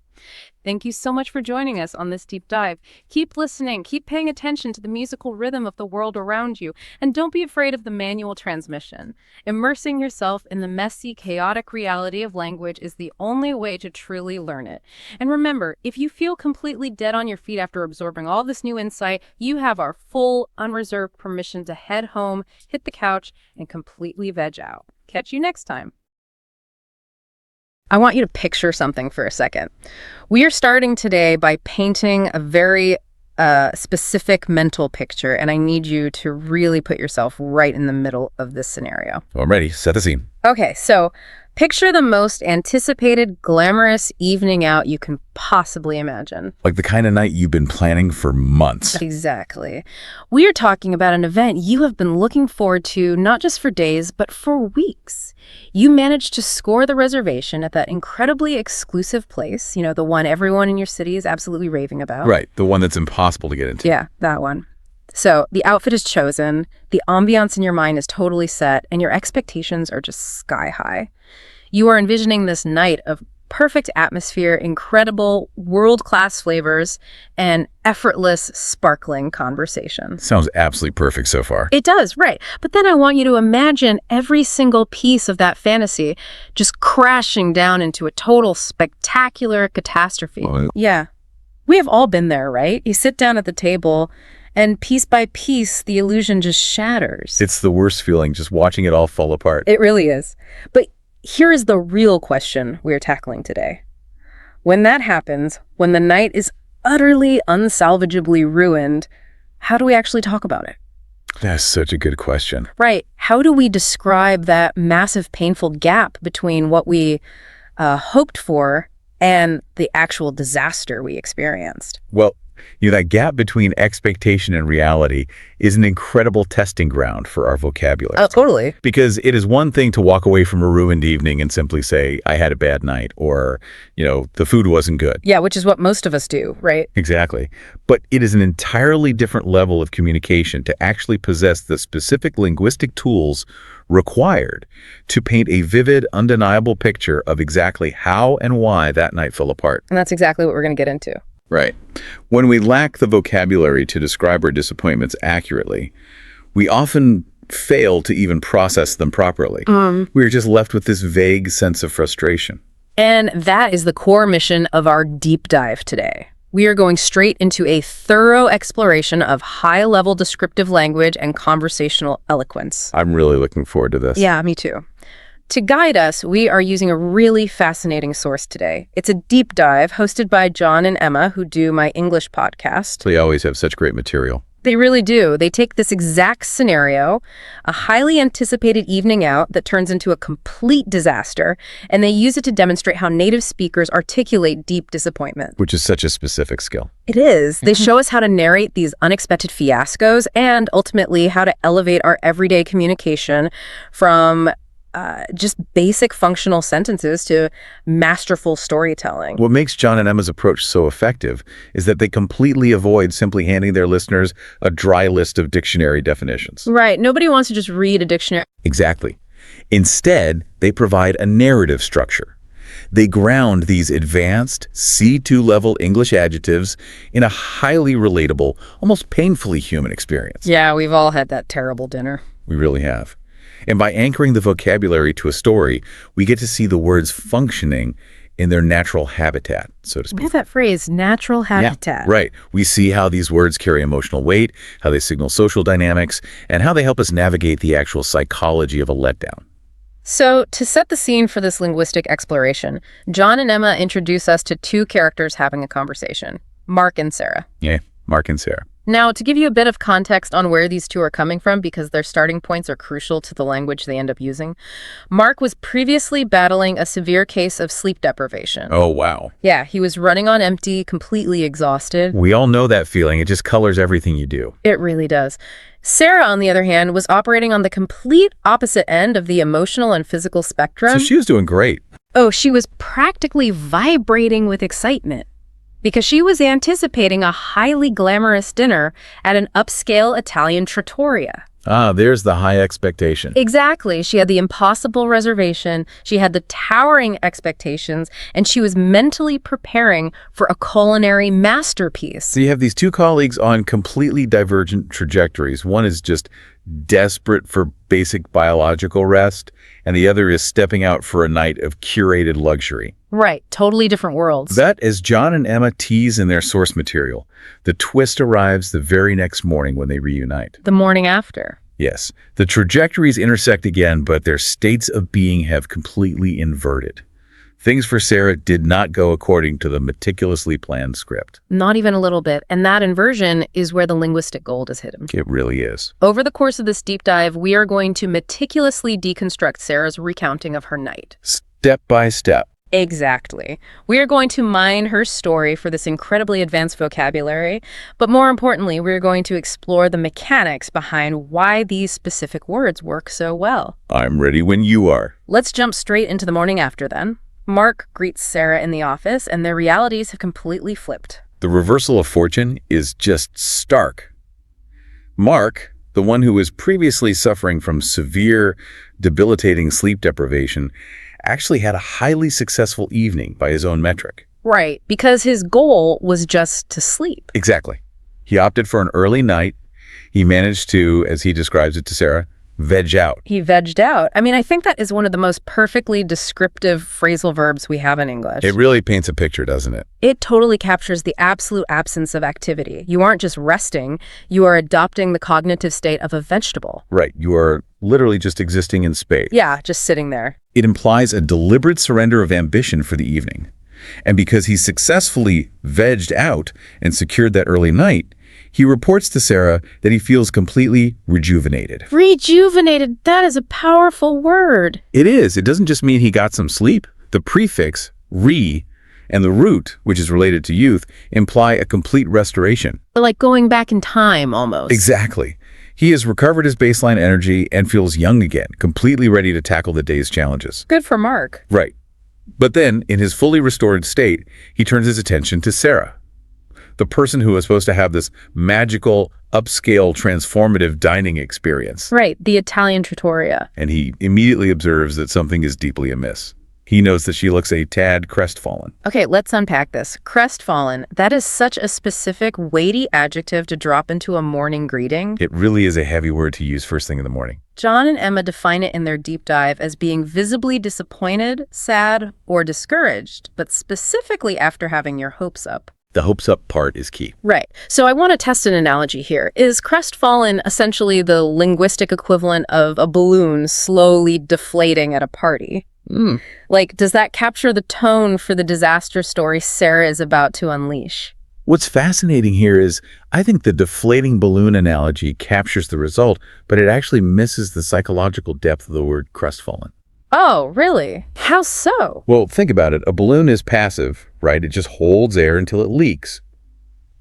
Thank you so much for joining us on this deep dive. Keep listening, keep paying attention to the musical rhythm of the world around you, and don't be afraid of the manual transmission. Immersing yourself in the messy, chaotic reality of language is the only way to truly learn it. And remember, if you feel completely dead on your feet after absorbing all this new insight, you have our full, unreserved permission to head home, hit the couch, and completely veg out. Catch you next time. I want you to picture something for a second. We are starting today by painting a very specific mental picture, and I need you to really put yourself right in the middle of this scenario. I'm ready. Set the scene. Okay, so picture the most anticipated, glamorous evening out you can possibly imagine. Like the kind of night you've been planning for months. Exactly. We are talking about an event you have been looking forward to not just for days, but for weeks. You managed to score the reservation at that incredibly exclusive place, the one everyone in your city is absolutely raving about. Right, the one that's impossible to get into. Yeah, that one. So the outfit is chosen, the ambiance in your mind is totally set, and your expectations are just sky high. You are envisioning this night of perfect atmosphere, incredible world-class flavors, and effortless, sparkling conversation. Sounds absolutely perfect so far. It does, right. But then I want you to imagine every single piece of that fantasy just crashing down into a total spectacular catastrophe. Well, Yeah. We have all been there, right? You sit down at the table, and piece by piece, the illusion just shatters. it's the worst feeling, just watching it all fall apart. It really is. But here is the real question we're tackling today. When that happens, when the night is utterly, unsalvageably ruined, how do we actually talk about it? That's such a good question. Right. How do we describe that massive, painful gap between what we hoped for and the actual disaster we experienced? Well, that gap between expectation and reality is an incredible testing ground for our vocabulary. Oh, totally. Because it is one thing to walk away from a ruined evening and simply say, I had a bad night, or, the food wasn't good. Yeah, which is what most of us do, right? Exactly. But it is an entirely different level of communication to actually possess the specific linguistic tools required to paint a vivid, undeniable picture of exactly how and why that night fell apart. And that's exactly what we're going to get into. Right. When we lack the vocabulary to describe our disappointments accurately, we often fail to even process them properly. We're just left with this vague sense of frustration. And that is the core mission of our deep dive today. We are going straight into a thorough exploration of high-level descriptive language and conversational eloquence. I'm really looking forward to this. Yeah, me too. To guide us, we are using a really fascinating source today. It's a deep dive hosted by John and Emma, who do my English podcast. They always have such great material. They really do. They take this exact scenario, a highly anticipated evening out that turns into a complete disaster, and they use it to demonstrate how native speakers articulate deep disappointment. Which is such a specific skill. It is. They show us how to narrate these unexpected fiascos and ultimately how to elevate our everyday communication from just basic functional sentences to masterful storytelling. What makes John and Emma's approach so effective is that they completely avoid simply handing their listeners a dry list of dictionary definitions. Right. Nobody wants to just read a dictionary. Exactly. Instead, they provide a narrative structure. They ground these advanced C2 level English adjectives in a highly relatable, almost painfully human experience. Yeah, we've all had that terrible dinner. We really have. And by anchoring the vocabulary to a story, we get to see the words functioning in their natural habitat, so to speak. We have that phrase, natural habitat. Yeah, right. We see how these words carry emotional weight, how they signal social dynamics, and how they help us navigate the actual psychology of a letdown. So, to set the scene for this linguistic exploration, John and Emma introduce us to two characters having a conversation, Mark and Sarah. Yeah, Mark and Sarah. Now, to give you a bit of context on where these two are coming from, because their starting points are crucial to the language they end up using, Mark was previously battling a severe case of sleep deprivation. Oh, wow. Yeah, he was running on empty, completely exhausted. We all know that feeling. It just colors everything you do. It really does. Sarah, on the other hand, was operating on the complete opposite end of the emotional and physical spectrum. So she was doing great. Oh, she was practically vibrating with excitement, because she was anticipating a highly glamorous dinner at an upscale Italian trattoria. Ah, there's the high expectation. Exactly. She had the impossible reservation, she had the towering expectations, and she was mentally preparing for a culinary masterpiece. So you have these two colleagues on completely divergent trajectories. One is just desperate for basic biological rest, and the other is stepping out for a night of curated luxury. Right. Totally different worlds. But as John and Emma tease in their source material, the twist arrives the very next morning when they reunite. The morning after. Yes, the trajectories intersect again, but their states of being have completely inverted. Things for Sarah did not go according to the meticulously planned script. Not even a little bit. And that inversion is where the linguistic gold is hidden. It really is. Over the course of this deep dive, we are going to meticulously deconstruct Sarah's recounting of her night. Step by step. Exactly. We are going to mine her story for this incredibly advanced vocabulary, but more importantly, we're going to explore the mechanics behind why these specific words work so well. I'm ready when you are. Let's jump straight into the morning after then. Mark greets Sarah in the office, and their realities have completely flipped. The reversal of fortune is just stark. Mark, the one who was previously suffering from severe, debilitating sleep deprivation, actually had a highly successful evening by his own metric. Right, because his goal was just to sleep. Exactly. He opted for an early night. He managed to, as he describes it to Sarah, veg out. He vegged out. I mean, I think that is one of the most perfectly descriptive phrasal verbs we have in English. It really paints a picture, doesn't it? It totally captures the absolute absence of activity. You aren't just resting, you are adopting the cognitive state of a vegetable. Right. You are literally just existing in space. Yeah, just sitting there. It implies a deliberate surrender of ambition for the evening. And because he successfully vegged out and secured that early night, he reports to Sarah that he feels completely rejuvenated. Rejuvenated, that is a powerful word. It is. It doesn't just mean he got some sleep. The prefix, re, and the root, which is related to youth, imply a complete restoration. Like going back in time, almost. Exactly. He has recovered his baseline energy and feels young again, completely ready to tackle the day's challenges. Good for Mark. Right. But then, in his fully restored state, he turns his attention to Sarah, the person who is supposed to have this magical, upscale, transformative dining experience. Right, the Italian trattoria. And he immediately observes that something is deeply amiss. He knows that she looks a tad crestfallen. Okay, let's unpack this. Crestfallen, that is such a specific, weighty adjective to drop into a morning greeting. It really is a heavy word to use first thing in the morning. John and Emma define it in their deep dive as being visibly disappointed, sad, or discouraged, but specifically after having your hopes up. The hopes up part is key. Right. So I want to test an analogy here. Is crestfallen essentially the linguistic equivalent of a balloon slowly deflating at a party? Like, does that capture the tone for the disaster story Sarah is about to unleash? What's fascinating here is I think the deflating balloon analogy captures the result, but it actually misses the psychological depth of the word crestfallen. Oh, really? How so? Well, think about it. A balloon is passive, right? It just holds air until it leaks.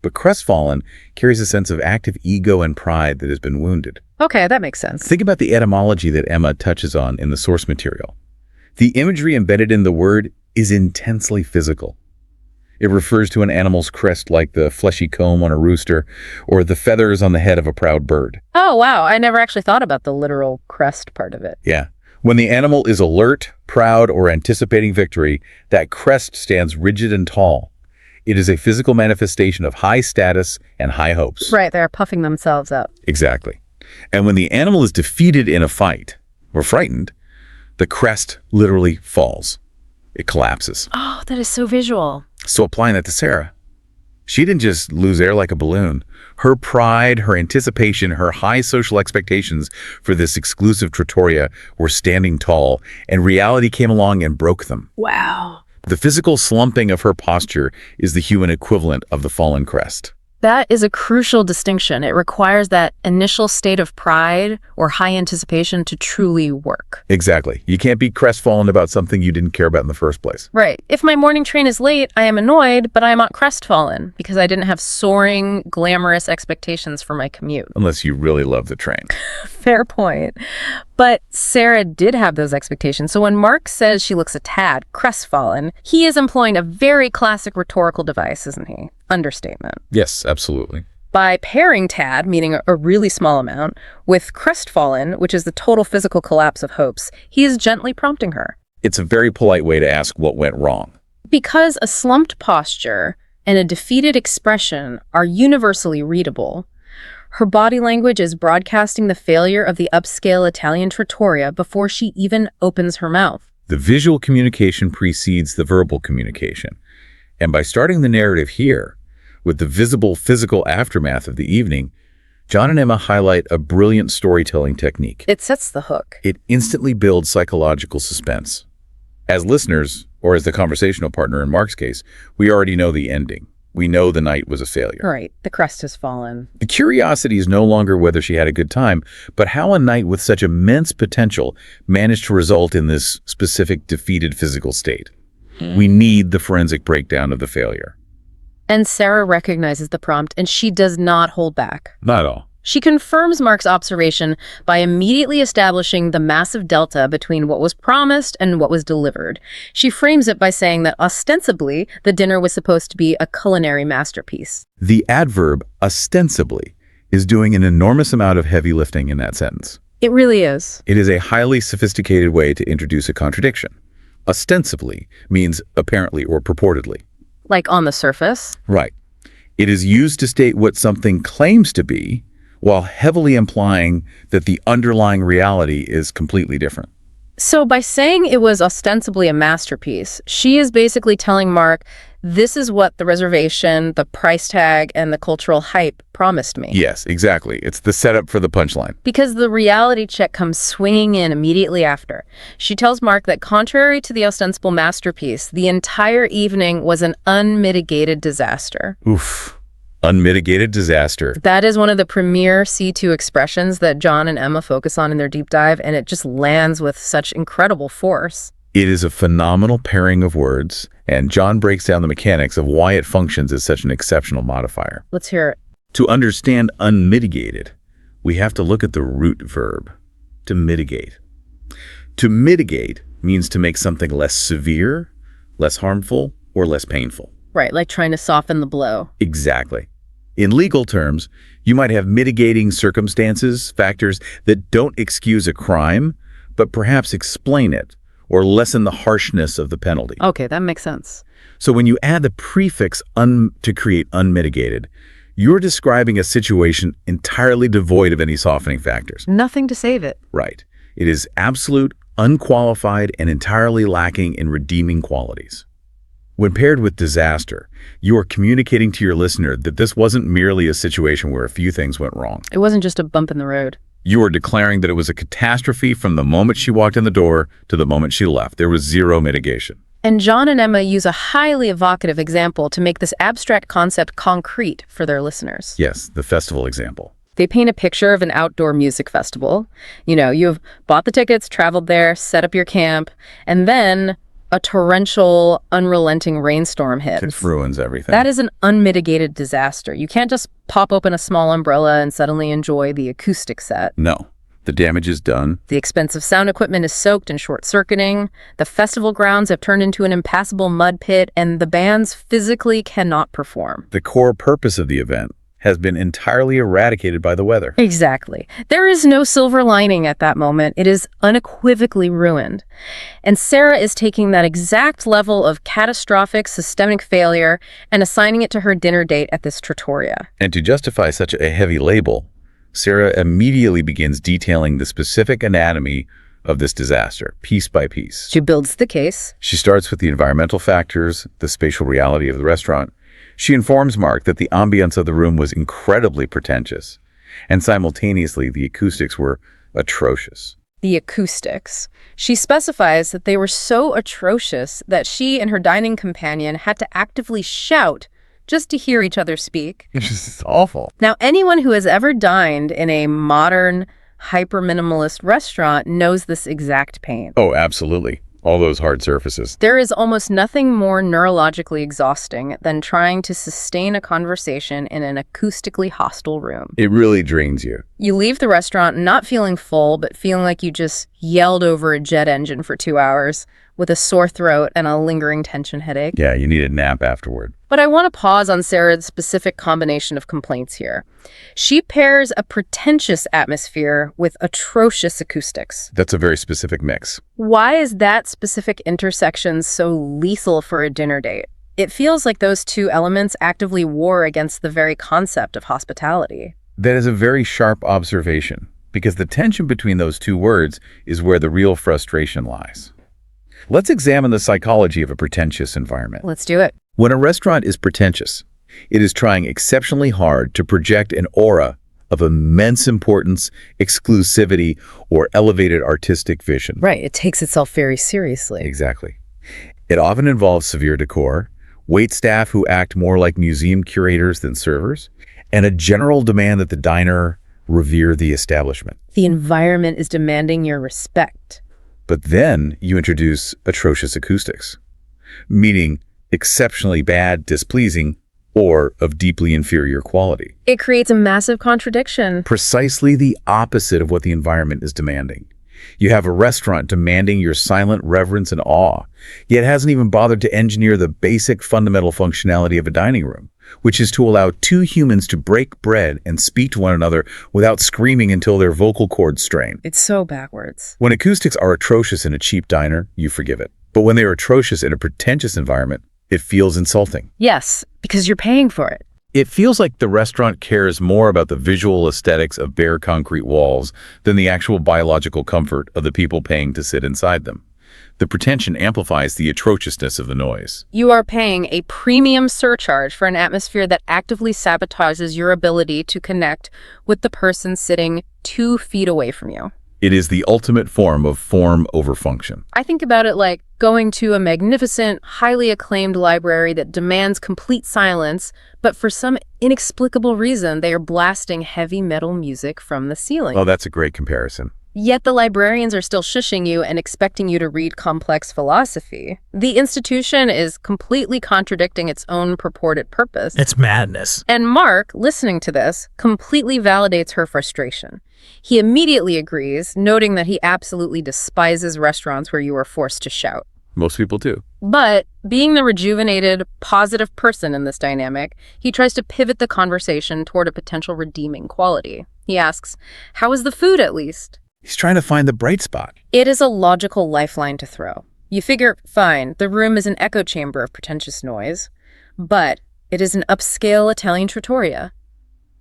But crestfallen carries a sense of active ego and pride that has been wounded. Okay, that makes sense. Think about the etymology that Emma touches on in the source material. The imagery embedded in the word is intensely physical. It refers to an animal's crest like the fleshy comb on a rooster or the feathers on the head of a proud bird. Oh, wow. I never actually thought about the literal crest part of it. Yeah. When the animal is alert, proud, or anticipating victory, that crest stands rigid and tall. It is a physical manifestation of high status and high hopes. Right, they're puffing themselves up. Exactly. And when the animal is defeated in a fight or frightened, the crest literally falls. It collapses. Oh, that is so visual. So applying that to Sarah, she didn't just lose air like a balloon. Her pride, her anticipation, her high social expectations for this exclusive trattoria were standing tall, and reality came along and broke them. Wow. The physical slumping of her posture is the human equivalent of the fallen crest. That is a crucial distinction. It requires that initial state of pride or high anticipation to truly work. Exactly. You can't be crestfallen about something you didn't care about in the first place. Right. If my morning train is late, I am annoyed, but I am not crestfallen because I didn't have soaring, glamorous expectations for my commute. Unless you really love the train. Fair point. But Sarah did have those expectations. So when Mark says she looks a tad crestfallen, he is employing a very classic rhetorical device, isn't he? Understatement. Yes, absolutely. By pairing tad, meaning a really small amount, with crestfallen, which is the total physical collapse of hopes, he is gently prompting her. It's a very polite way to ask what went wrong. Because a slumped posture and a defeated expression are universally readable, her body language is broadcasting the failure of the upscale Italian trattoria before she even opens her mouth. The visual communication precedes the verbal communication. And by starting the narrative here, with the visible physical aftermath of the evening, John and Emma highlight a brilliant storytelling technique. It sets the hook. It instantly builds psychological suspense. As listeners, Or as the conversational partner in Mark's case, we already know the ending. We know the night was a failure. Right. The crust has fallen. The curiosity is no longer whether she had a good time, but how a night with such immense potential managed to result in this specific defeated physical state. We need the forensic breakdown of the failure. And Sarah recognizes the prompt, and she does not hold back. Not at all. She confirms Mark's observation by immediately establishing the massive delta between what was promised and what was delivered. She frames it by saying that ostensibly, the dinner was supposed to be a culinary masterpiece. The adverb ostensibly is doing an enormous amount of heavy lifting in that sentence. It really is. It is a highly sophisticated way to introduce a contradiction. Ostensibly means apparently or purportedly. Like on the surface? Right. It is used to state what something claims to be, while heavily implying that the underlying reality is completely different. So by saying it was ostensibly a masterpiece, she is basically telling Mark, this is what the reservation, the price tag, and the cultural hype promised me. Yes, exactly. It's the setup for the punchline. Because the reality check comes swinging in immediately after. She tells Mark that contrary to the ostensible masterpiece, the entire evening was an unmitigated disaster. Oof. Unmitigated disaster. That is one of the premier C2 expressions that John and Emma focus on in their deep dive, and it just lands with such incredible force. It is a phenomenal pairing of words, and John breaks down the mechanics of why it functions as such an exceptional modifier. Let's hear it. To understand unmitigated, we have to look at the root verb, to mitigate. To mitigate means to make something less severe, less harmful, or less painful. Right, like trying to soften the blow. Exactly. In legal terms, you might have mitigating circumstances, factors that don't excuse a crime, but perhaps explain it or lessen the harshness of the penalty. Okay, that makes sense. So when you add the prefix to create unmitigated, you're describing a situation entirely devoid of any softening factors. Nothing to save it. Right. It is absolute, unqualified, and entirely lacking in redeeming qualities. When paired with disaster, you are communicating to your listener that this wasn't merely a situation where a few things went wrong. It wasn't just a bump in the road. You are declaring that it was a catastrophe from the moment she walked in the door to the moment she left. There was zero mitigation. And John and Emma use a highly evocative example to make this abstract concept concrete for their listeners. Yes, the festival example. They paint a picture of an outdoor music festival. You know, you've bought the tickets, traveled there, set up your camp, and then a torrential, unrelenting rainstorm hits. It ruins everything. That is an unmitigated disaster. You can't just pop open a small umbrella and suddenly enjoy the acoustic set. No. The damage is done. The expensive sound equipment is soaked and short-circuiting. The festival grounds have turned into an impassable mud pit, and the bands physically cannot perform. The core purpose of the event has been entirely eradicated by the weather. Exactly. There is no silver lining at that moment. It is unequivocally ruined. And Sarah is taking that exact level of catastrophic systemic failure and assigning it to her dinner date at this trattoria. And to justify such a heavy label, Sarah immediately begins detailing the specific anatomy of this disaster, piece by piece. She builds the case. She starts with the environmental factors, the spatial reality of the restaurant. She informs Mark that the ambience of the room was incredibly pretentious, and simultaneously the acoustics were atrocious. The acoustics. She specifies that they were so atrocious that she and her dining companion had to actively shout just to hear each other speak. It's just awful. Now, anyone who has ever dined in a modern, hyper-minimalist restaurant knows this exact pain. Oh, absolutely. All those hard surfaces. There is almost nothing more neurologically exhausting than trying to sustain a conversation in an acoustically hostile room. It really drains you. You leave the restaurant not feeling full, but feeling like you just yelled over a jet engine for 2 hours with a sore throat and a lingering tension headache. Yeah, you need a nap afterward. But I want to pause on Sarah's specific combination of complaints here. She pairs a pretentious atmosphere with atrocious acoustics. That's a very specific mix. Why is that specific intersection so lethal for a dinner date? It feels like those two elements actively war against the very concept of hospitality. That is a very sharp observation, because the tension between those two words is where the real frustration lies. Let's examine the psychology of a pretentious environment. Let's do it. When a restaurant is pretentious, it is trying exceptionally hard to project an aura of immense importance, exclusivity, or elevated artistic vision. Right. It takes itself very seriously. Exactly. It often involves severe decor, wait staff who act more like museum curators than servers, and a general demand that the diner revere the establishment. The environment is demanding your respect. But then you introduce atrocious acoustics, meaning exceptionally bad, displeasing, or of deeply inferior quality. It creates a massive contradiction. Precisely the opposite of what the environment is demanding. You have a restaurant demanding your silent reverence and awe, yet hasn't even bothered to engineer the basic fundamental functionality of a dining room, which is to allow two humans to break bread and speak to one another without screaming until their vocal cords strain. It's so backwards. When acoustics are atrocious in a cheap diner, you forgive it. But when they are atrocious in a pretentious environment, it feels insulting. Yes, because you're paying for it. It feels like the restaurant cares more about the visual aesthetics of bare concrete walls than the actual biological comfort of the people paying to sit inside them. The pretension amplifies the atrociousness of the noise. You are paying a premium surcharge for an atmosphere that actively sabotages your ability to connect with the person sitting 2 feet away from you. It is the ultimate form of form over function. I think about it like going to a magnificent, highly acclaimed library that demands complete silence, but for some inexplicable reason, they are blasting heavy metal music from the ceiling. Oh, that's a great comparison. Yet the librarians are still shushing you and expecting you to read complex philosophy. The institution is completely contradicting its own purported purpose. It's madness. And Mark, listening to this, completely validates her frustration. He immediately agrees, noting that he absolutely despises restaurants where you are forced to shout. Most people do. But, being the rejuvenated, positive person in this dynamic, he tries to pivot the conversation toward a potential redeeming quality. He asks, "How is the food, at least?" He's trying to find the bright spot. It is a logical lifeline to throw. You figure, fine, the room is an echo chamber of pretentious noise, but it is an upscale Italian trattoria.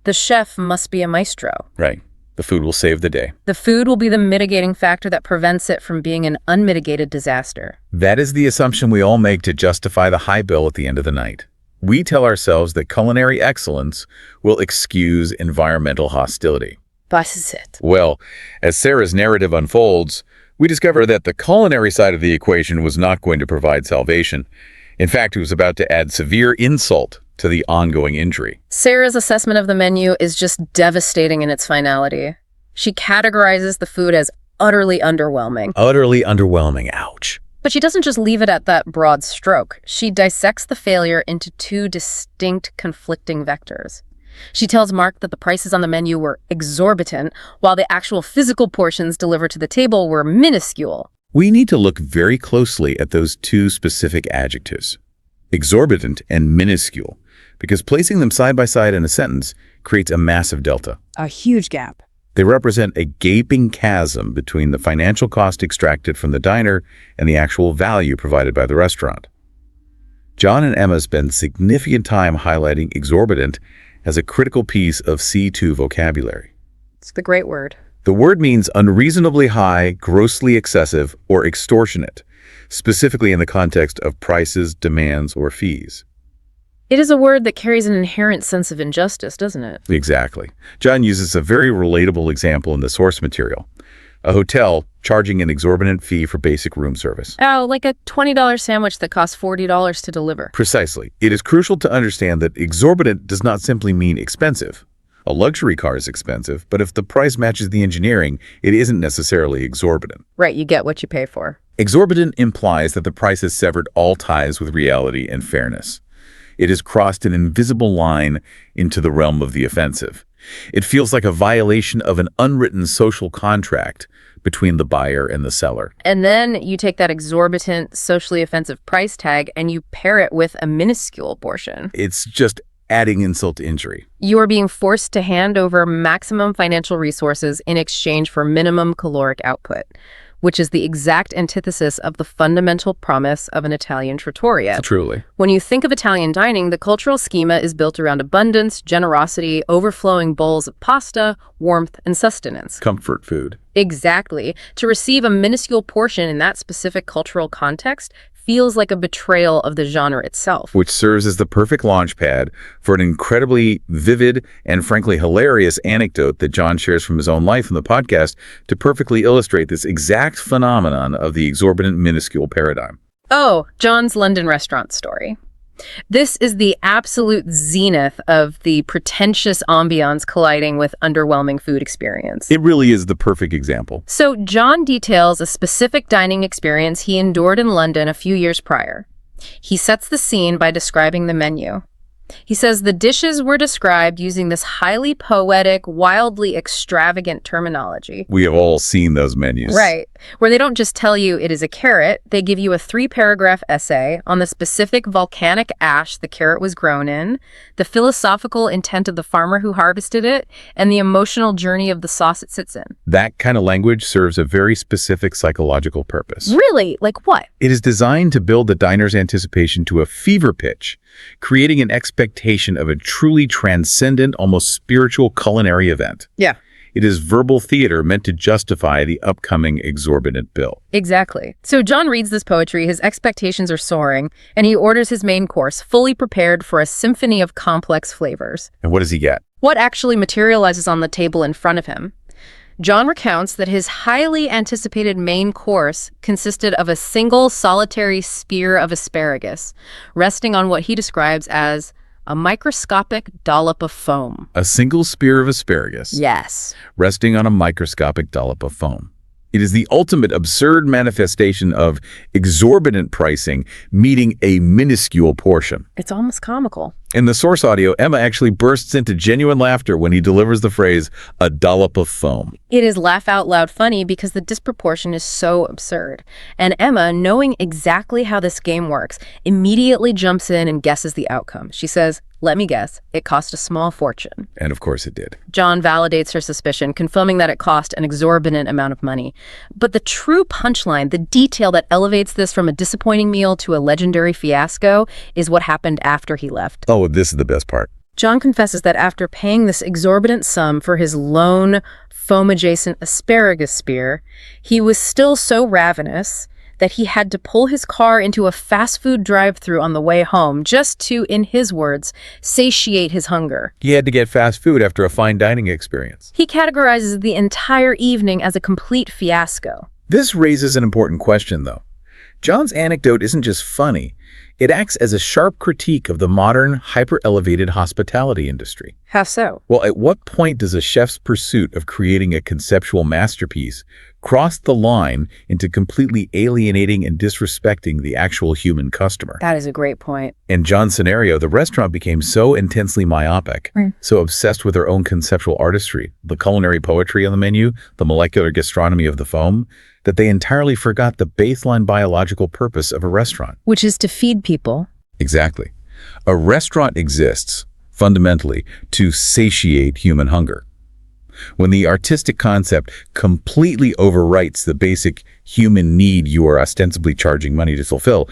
The chef must be a maestro. Right. The food will save the day. The food will be the mitigating factor that prevents it from being an unmitigated disaster. That is the assumption we all make to justify the high bill at the end of the night. We tell ourselves that culinary excellence will excuse environmental hostility. This is it. Well, as Sarah's narrative unfolds, we discover that the culinary side of the equation was not going to provide salvation. In fact, it was about to add severe insult to the ongoing injury. Sarah's assessment of the menu is just devastating in its finality. She categorizes the food as utterly underwhelming. Utterly underwhelming, ouch. But she doesn't just leave it at that broad stroke. She dissects the failure into 2 distinct conflicting vectors. She tells Mark that the prices on the menu were exorbitant, while the actual physical portions delivered to the table were minuscule. We need to look very closely at those 2 specific adjectives, exorbitant and minuscule, because placing them side by side in a sentence creates a massive delta. A huge gap. They represent a gaping chasm between the financial cost extracted from the diner and the actual value provided by the restaurant. John and Emma spend significant time highlighting exorbitant as a critical piece of C2 vocabulary. It's the great word. The word means unreasonably high, grossly excessive, or extortionate, specifically in the context of prices, demands, or fees. It is a word that carries an inherent sense of injustice, doesn't it? Exactly. John uses a very relatable example in the source material. A hotel charging an exorbitant fee for basic room service. Oh, like a $20 sandwich that costs $40 to deliver. Precisely. It is crucial to understand that exorbitant does not simply mean expensive. A luxury car is expensive, but if the price matches the engineering, it isn't necessarily exorbitant. Right, you get what you pay for. Exorbitant implies that the price has severed all ties with reality and fairness. It has crossed an invisible line into the realm of the offensive. It feels like a violation of an unwritten social contract between the buyer and the seller. And then you take that exorbitant, socially offensive price tag and you pair it with a minuscule portion. It's just adding insult to injury. You are being forced to hand over maximum financial resources in exchange for minimum caloric output, which is the exact antithesis of the fundamental promise of an Italian trattoria. Truly. When you think of Italian dining, the cultural schema is built around abundance, generosity, overflowing bowls of pasta, warmth, and sustenance. Comfort food. Exactly. To receive a minuscule portion in that specific cultural context feels like a betrayal of the genre itself. Which serves as the perfect launch pad for an incredibly vivid and frankly hilarious anecdote that John shares from his own life in the podcast to perfectly illustrate this exact phenomenon of the exorbitant minuscule paradigm. Oh, John's London restaurant story. This is the absolute zenith of the pretentious ambiance colliding with underwhelming food experience. It really is the perfect example. So John details a specific dining experience he endured in London a few years prior. He sets the scene by describing the menu. He says the dishes were described using this highly poetic, wildly extravagant terminology. We have all seen those menus. Right, where they don't just tell you it is a carrot, they give you a 3-paragraph essay on the specific volcanic ash the carrot was grown in, the philosophical intent of the farmer who harvested it, and the emotional journey of the sauce it sits in. That kind of language serves a very specific psychological purpose. Really? Like what? It is designed to build the diner's anticipation to a fever pitch, creating an expectation of a truly transcendent, almost spiritual culinary event. Yeah. It is verbal theater meant to justify the upcoming exorbitant bill. Exactly. So John reads this poetry, his expectations are soaring, and he orders his main course, fully prepared for a symphony of complex flavors. And what does he get? What actually materializes on the table in front of him? John recounts that his highly anticipated main course consisted of a single solitary spear of asparagus, resting on what he describes as a microscopic dollop of foam. A single spear of asparagus. Yes. Resting on a microscopic dollop of foam. It is the ultimate absurd manifestation of exorbitant pricing meeting a minuscule portion. It's almost comical. In the source audio, Emma actually bursts into genuine laughter when he delivers the phrase, a dollop of foam. It is laugh out loud funny because the disproportion is so absurd. And Emma, knowing exactly how this game works, immediately jumps in and guesses the outcome. She says, "Let me guess, it cost a small fortune." And of course it did. John validates her suspicion, confirming that it cost an exorbitant amount of money. But the true punchline, the detail that elevates this from a disappointing meal to a legendary fiasco, is what happened after he left. Oh, this is the best part. John confesses that after paying this exorbitant sum for his lone, foam-adjacent asparagus spear, he was still so ravenous that he had to pull his car into a fast food drive-thru on the way home just to, in his words, satiate his hunger. He had to get fast food after a fine dining experience. He categorizes the entire evening as a complete fiasco. This raises an important question, though. John's anecdote isn't just funny. It acts as a sharp critique of the modern, hyper-elevated hospitality industry. How so? Well, at what point does a chef's pursuit of creating a conceptual masterpiece cross the line into completely alienating and disrespecting the actual human customer? That is a great point. In John's scenario, the restaurant became so intensely myopic, so obsessed with their own conceptual artistry, the culinary poetry on the menu, the molecular gastronomy of the foam, that they entirely forgot the baseline biological purpose of a restaurant. Which is to feed people. Exactly. A restaurant exists, fundamentally, to satiate human hunger. When the artistic concept completely overwrites the basic human need you are ostensibly charging money to fulfill,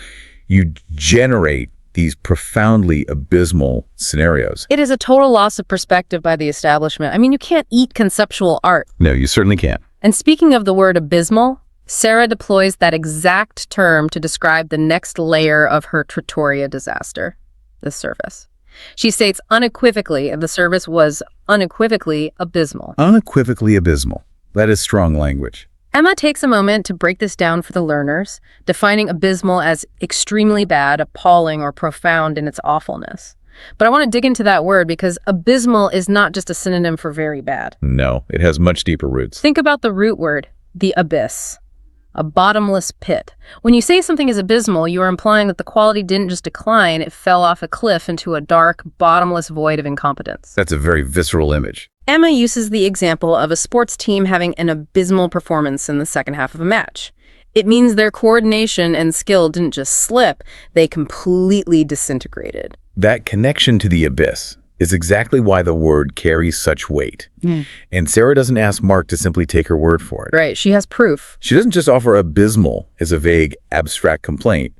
you generate these profoundly abysmal scenarios. It is a total loss of perspective by the establishment. I mean, you can't eat conceptual art. No, you certainly can't. And speaking of the word abysmal, Sarah deploys that exact term to describe the next layer of her trattoria disaster, the service. She states unequivocally the service was unequivocally abysmal. Unequivocally abysmal. That is strong language. Emma takes a moment to break this down for the learners, defining abysmal as extremely bad, appalling, or profound in its awfulness. But I want to dig into that word because abysmal is not just a synonym for very bad. No, it has much deeper roots. Think about the root word, the abyss, a bottomless pit. When you say something is abysmal, you are implying that the quality didn't just decline, it fell off a cliff into a dark, bottomless void of incompetence. That's a very visceral image. Emma uses the example of a sports team having an abysmal performance in the second half of a match. It means their coordination and skill didn't just slip, they completely disintegrated. That connection to the abyss is exactly why the word carries such weight. And Sarah doesn't ask Mark to simply take her word for it. Right, she has proof. She doesn't just offer abysmal as a vague, abstract complaint.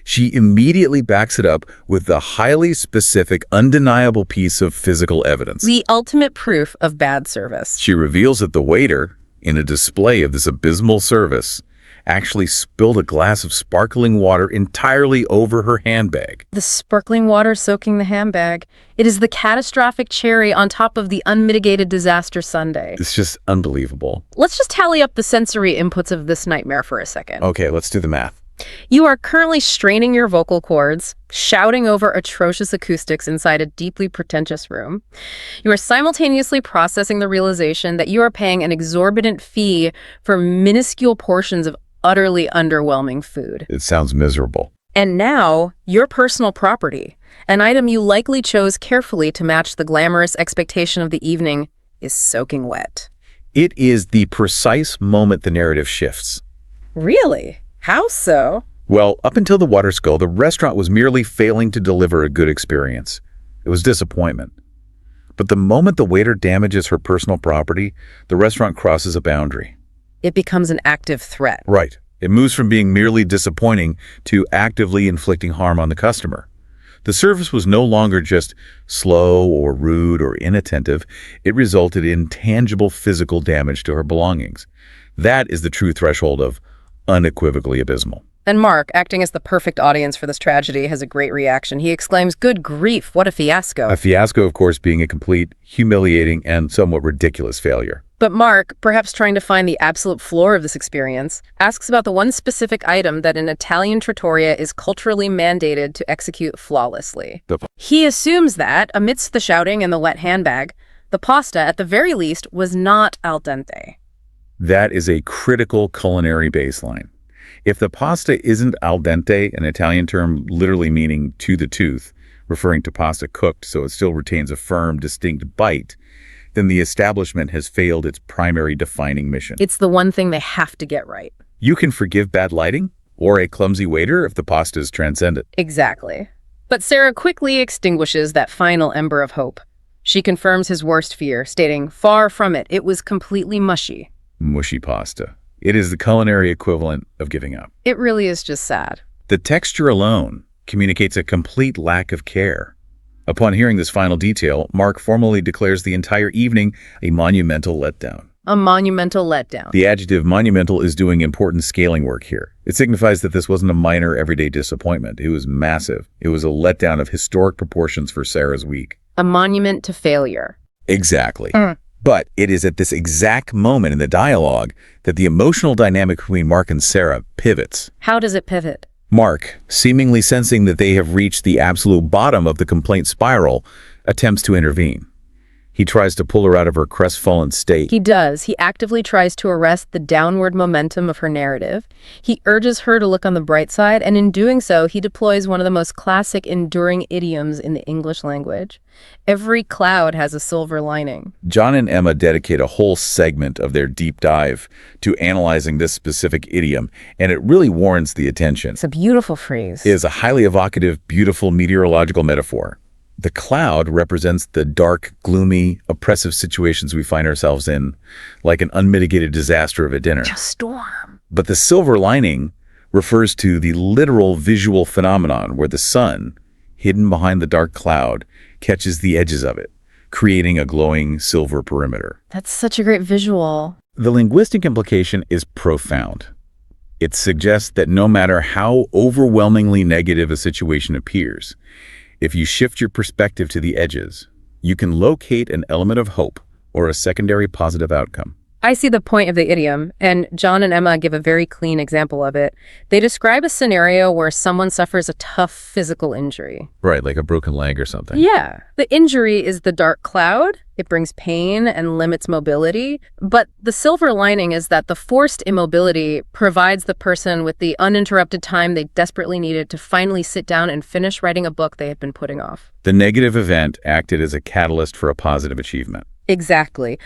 She immediately backs it up with the highly specific, undeniable piece of physical evidence. The ultimate proof of bad service. She reveals that the waiter, in a display of this abysmal service, actually spilled a glass of sparkling water entirely over her handbag. The sparkling water soaking the handbag. It is the catastrophic cherry on top of the unmitigated disaster sundae. It's just unbelievable. Let's just tally up the sensory inputs of this nightmare for a second. Okay, let's do the math. You are currently straining your vocal cords, shouting over atrocious acoustics inside a deeply pretentious room. You are simultaneously processing the realization that you are paying an exorbitant fee for minuscule portions of utterly underwhelming food. It sounds miserable. And now, your personal property, an item you likely chose carefully to match the glamorous expectation of the evening, is soaking wet. It is the precise moment the narrative shifts. Really? How so? Well, up until the water skull, the restaurant was merely failing to deliver a good experience. It was disappointment. But the moment the waiter damages her personal property, the restaurant crosses a boundary. It becomes an active threat. Right. It moves from being merely disappointing to actively inflicting harm on the customer. The service was no longer just slow or rude or inattentive. It resulted in tangible physical damage to her belongings. That is the true threshold of unequivocally abysmal. And Mark, acting as the perfect audience for this tragedy, has a great reaction. He exclaims, "Good grief, what a fiasco." A fiasco, of course, being a complete, humiliating, and somewhat ridiculous failure. But Mark, perhaps trying to find the absolute floor of this experience, asks about the one specific item that an Italian trattoria is culturally mandated to execute flawlessly. He assumes that, amidst the shouting and the wet handbag, the pasta, at the very least, was not al dente. That is a critical culinary baseline. If the pasta isn't al dente, an Italian term literally meaning to the tooth, referring to pasta cooked so it still retains a firm, distinct bite, then the establishment has failed its primary defining mission. It's the one thing they have to get right. You can forgive bad lighting or a clumsy waiter if the pasta is transcendent. Exactly. But Sarah quickly extinguishes that final ember of hope. She confirms his worst fear, stating, "Far from it, it was completely mushy." Mushy pasta. It is the culinary equivalent of giving up. It really is just sad. The texture alone communicates a complete lack of care. Upon hearing this final detail, Mark formally declares the entire evening a monumental letdown. A monumental letdown. The adjective monumental is doing important scaling work here. It signifies that this wasn't a minor everyday disappointment. It was massive. It was a letdown of historic proportions for Sarah's week. A monument to failure. Exactly. But it is at this exact moment in the dialogue that the emotional dynamic between Mark and Sarah pivots. How does it pivot? Mark, seemingly sensing that they have reached the absolute bottom of the complaint spiral, attempts to intervene. He tries to pull her out of her crestfallen state. He does. He actively tries to arrest the downward momentum of her narrative. He urges her to look on the bright side, and in doing so, he deploys one of the most classic enduring idioms in the English language. Every cloud has a silver lining. John and Emma dedicate a whole segment of their deep dive to analyzing this specific idiom, and it really warrants the attention. It's a beautiful phrase. It is a highly evocative, beautiful meteorological metaphor. The cloud represents the dark, gloomy, oppressive situations we find ourselves in, like an unmitigated disaster of a dinner. A storm. But the silver lining refers to the literal visual phenomenon where the sun, hidden behind the dark cloud, catches the edges of it, creating a glowing silver perimeter. That's such a great visual. The linguistic implication is profound. It suggests that no matter how overwhelmingly negative a situation appears, if you shift your perspective to the edges, you can locate an element of hope or a secondary positive outcome. I see the point of the idiom, and John and Emma give a very clean example of it. They describe a scenario where someone suffers a tough physical injury. Right, like a broken leg or something. Yeah. The injury is the dark cloud. It brings pain and limits mobility. But the silver lining is that the forced immobility provides the person with the uninterrupted time they desperately needed to finally sit down and finish writing a book they had been putting off. The negative event acted as a catalyst for a positive achievement. Exactly.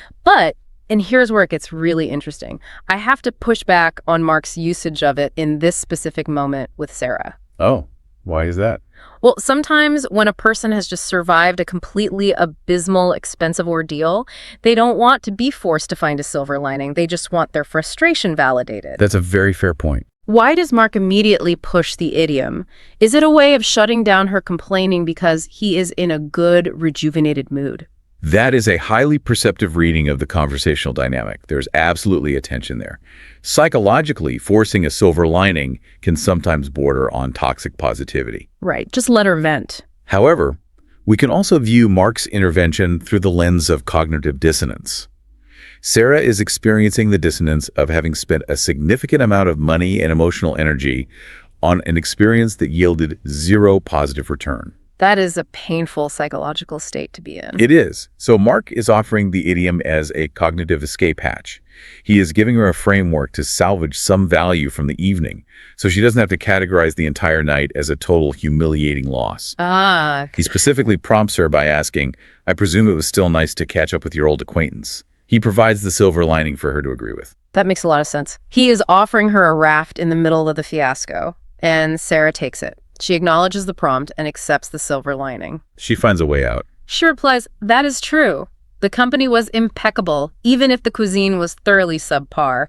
And here's where it gets really interesting. I have to push back on Mark's usage of it in this specific moment with Sarah. Oh, why is that? Well, sometimes when a person has just survived a completely abysmal, expensive ordeal, they don't want to be forced to find a silver lining. They just want their frustration validated. That's a very fair point. Why does Mark immediately push the idiom? Is it a way of shutting down her complaining because he is in a good, rejuvenated mood? That is a highly perceptive reading of the conversational dynamic. There's absolutely a tension there. Psychologically, forcing a silver lining can sometimes border on toxic positivity. Right, just let her vent. However, we can also view Mark's intervention through the lens of cognitive dissonance. Sarah is experiencing the dissonance of having spent a significant amount of money and emotional energy on an experience that yielded zero positive return. That is a painful psychological state to be in. It is. So Mark is offering the idiom as a cognitive escape hatch. He is giving her a framework to salvage some value from the evening, so she doesn't have to categorize the entire night as a total humiliating loss. He specifically prompts her by asking, "I presume it was still nice to catch up with your old acquaintance." He provides the silver lining for her to agree with. That makes a lot of sense. He is offering her a raft in the middle of the fiasco, and Sarah takes it. She acknowledges the prompt and accepts the silver lining. She finds a way out. She replies, "That is true. The company was impeccable, even if the cuisine was thoroughly subpar."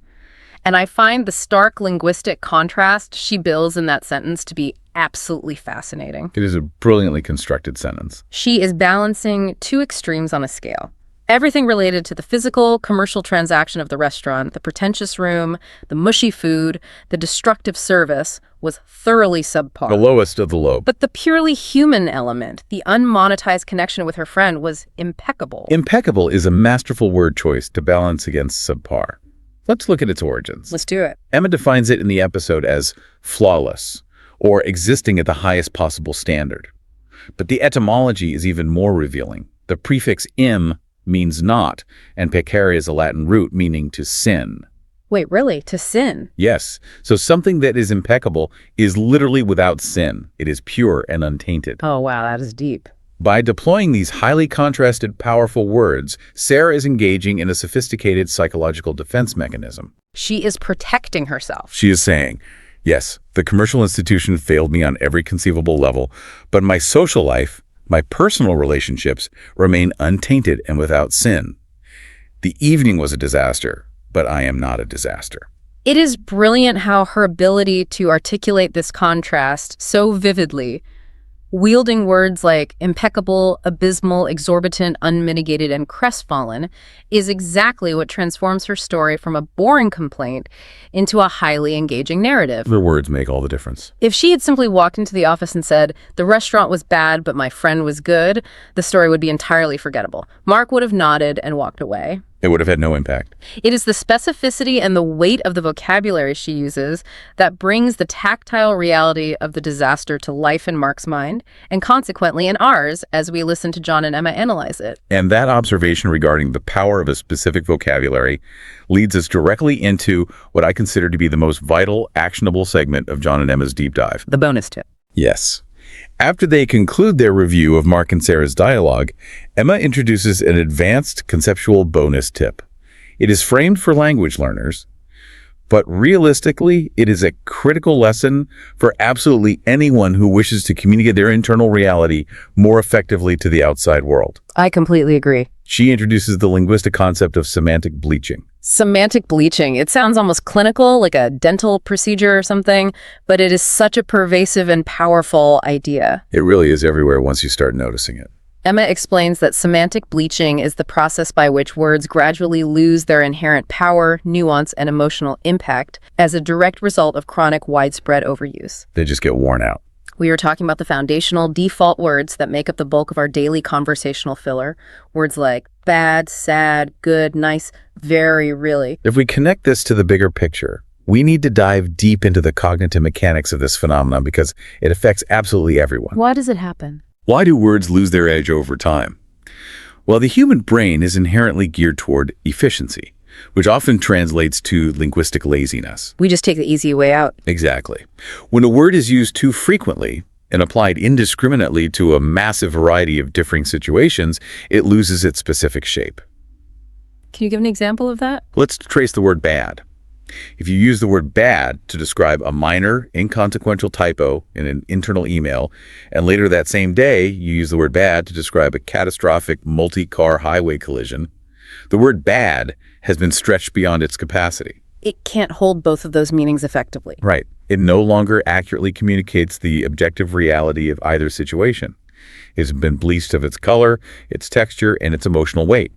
And I find the stark linguistic contrast she builds in that sentence to be absolutely fascinating. It is a brilliantly constructed sentence. She is balancing two extremes on a scale. Everything related to the physical, commercial transaction of the restaurant, the pretentious room, the mushy food, the destructive service, was thoroughly subpar. The lowest of the low. But the purely human element, the unmonetized connection with her friend, was impeccable. Impeccable is a masterful word choice to balance against subpar. Let's look at its origins. Let's do it. Emma defines it in the episode as flawless, or existing at the highest possible standard. But the etymology is even more revealing. The prefix "im" means not, and peccare is a Latin root meaning to sin. Wait, really? To sin? Yes. So something that is impeccable is literally without sin. It is pure and untainted. Oh, wow, that is deep. By deploying these highly contrasted, powerful words, Sarah is engaging in a sophisticated psychological defense mechanism. She is protecting herself. She is saying, yes, the commercial institution failed me on every conceivable level, but my social life, my personal relationships remain untainted and without sin. The evening was a disaster, but I am not a disaster. It is brilliant how her ability to articulate this contrast so vividly, wielding words like impeccable, abysmal, exorbitant, unmitigated, and crestfallen, is exactly what transforms her story from a boring complaint into a highly engaging narrative. The words make all the difference. If she had simply walked into the office and said, "The restaurant was bad, but my friend was good," the story would be entirely forgettable. Mark would have nodded and walked away. It would have had no impact. It is the specificity and the weight of the vocabulary she uses that brings the tactile reality of the disaster to life in Mark's mind, and consequently in ours as we listen to John and Emma analyze it. And that observation regarding the power of a specific vocabulary leads us directly into what I consider to be the most vital, actionable segment of John and Emma's deep dive. The bonus tip. Yes. After they conclude their review of Mark and Sarah's dialogue, Emma introduces an advanced conceptual bonus tip. It is framed for language learners, but realistically, it is a critical lesson for absolutely anyone who wishes to communicate their internal reality more effectively to the outside world. I completely agree. She introduces the linguistic concept of semantic bleaching. Semantic bleaching. It sounds almost clinical, like a dental procedure or something, but it is such a pervasive and powerful idea. It really is everywhere once you start noticing it. Emma explains that semantic bleaching is the process by which words gradually lose their inherent power, nuance, and emotional impact as a direct result of chronic, widespread overuse. They just get worn out. We are talking about the foundational default words that make up the bulk of our daily conversational filler. Words like bad, sad, good, nice, very, really. If we connect this to the bigger picture, we need to dive deep into the cognitive mechanics of this phenomenon because it affects absolutely everyone. Why does it happen? Why do words lose their edge over time? Well, the human brain is inherently geared toward efficiency, which often translates to linguistic laziness. We just take the easy way out. Exactly. When a word is used too frequently and applied indiscriminately to a massive variety of differing situations, it loses its specific shape. Can you give an example of that? Let's trace the word bad. If you use the word bad to describe a minor, inconsequential typo in an internal email, and later that same day you use the word bad to describe a catastrophic multi-car highway collision, the word bad has been stretched beyond its capacity. It can't hold both of those meanings effectively. Right. It no longer accurately communicates the objective reality of either situation. It's been bleached of its color, its texture, and its emotional weight.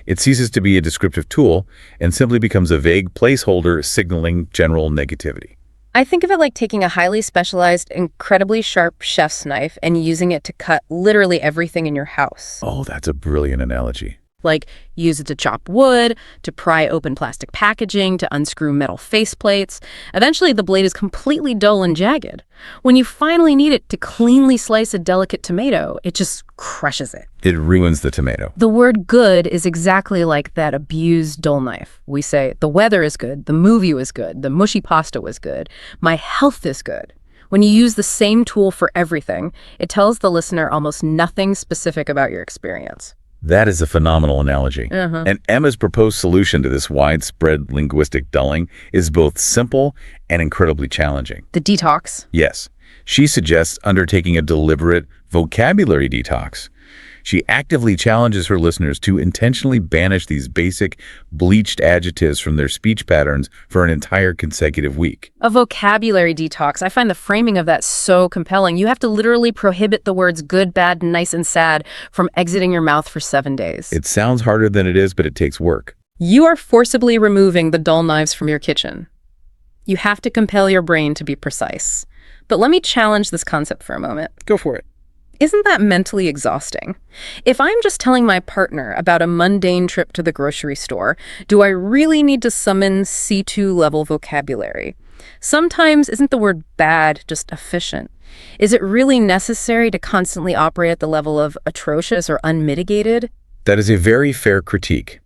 It ceases to be a descriptive tool and simply becomes a vague placeholder signaling general negativity. I think of it like taking a highly specialized, incredibly sharp chef's knife and using it to cut literally everything in your house. Oh, that's a brilliant analogy. like use it to chop wood, to pry open plastic packaging, to unscrew metal faceplates. Eventually, the blade is completely dull and jagged. When you finally need it to cleanly slice a delicate tomato, it just crushes it. It ruins the tomato. The word good is exactly like that abused dull knife. We say, the weather is good, the movie was good, the mushy pasta was good, my health is good. When you use the same tool for everything, it tells the listener almost nothing specific about your experience. That is a phenomenal analogy. And Emma's proposed solution to this widespread linguistic dulling is both simple and incredibly challenging. The detox. Yes, she suggests undertaking a deliberate vocabulary detox. She actively challenges her listeners to intentionally banish these basic, bleached adjectives from their speech patterns for an entire consecutive week. A vocabulary detox. I find the framing of that so compelling. You have to literally prohibit the words good, bad, nice, and sad from exiting your mouth for 7 days. It sounds harder than it is, but it takes work. You are forcibly removing the dull knives from your kitchen. You have to compel your brain to be precise. But let me challenge this concept for a moment. Go for it. Isn't that mentally exhausting? If I'm just telling my partner about a mundane trip to the grocery store, do I really need to summon C2 level vocabulary? Sometimes isn't the word bad just efficient? Is it really necessary to constantly operate at the level of atrocious or unmitigated? That is a very fair critique.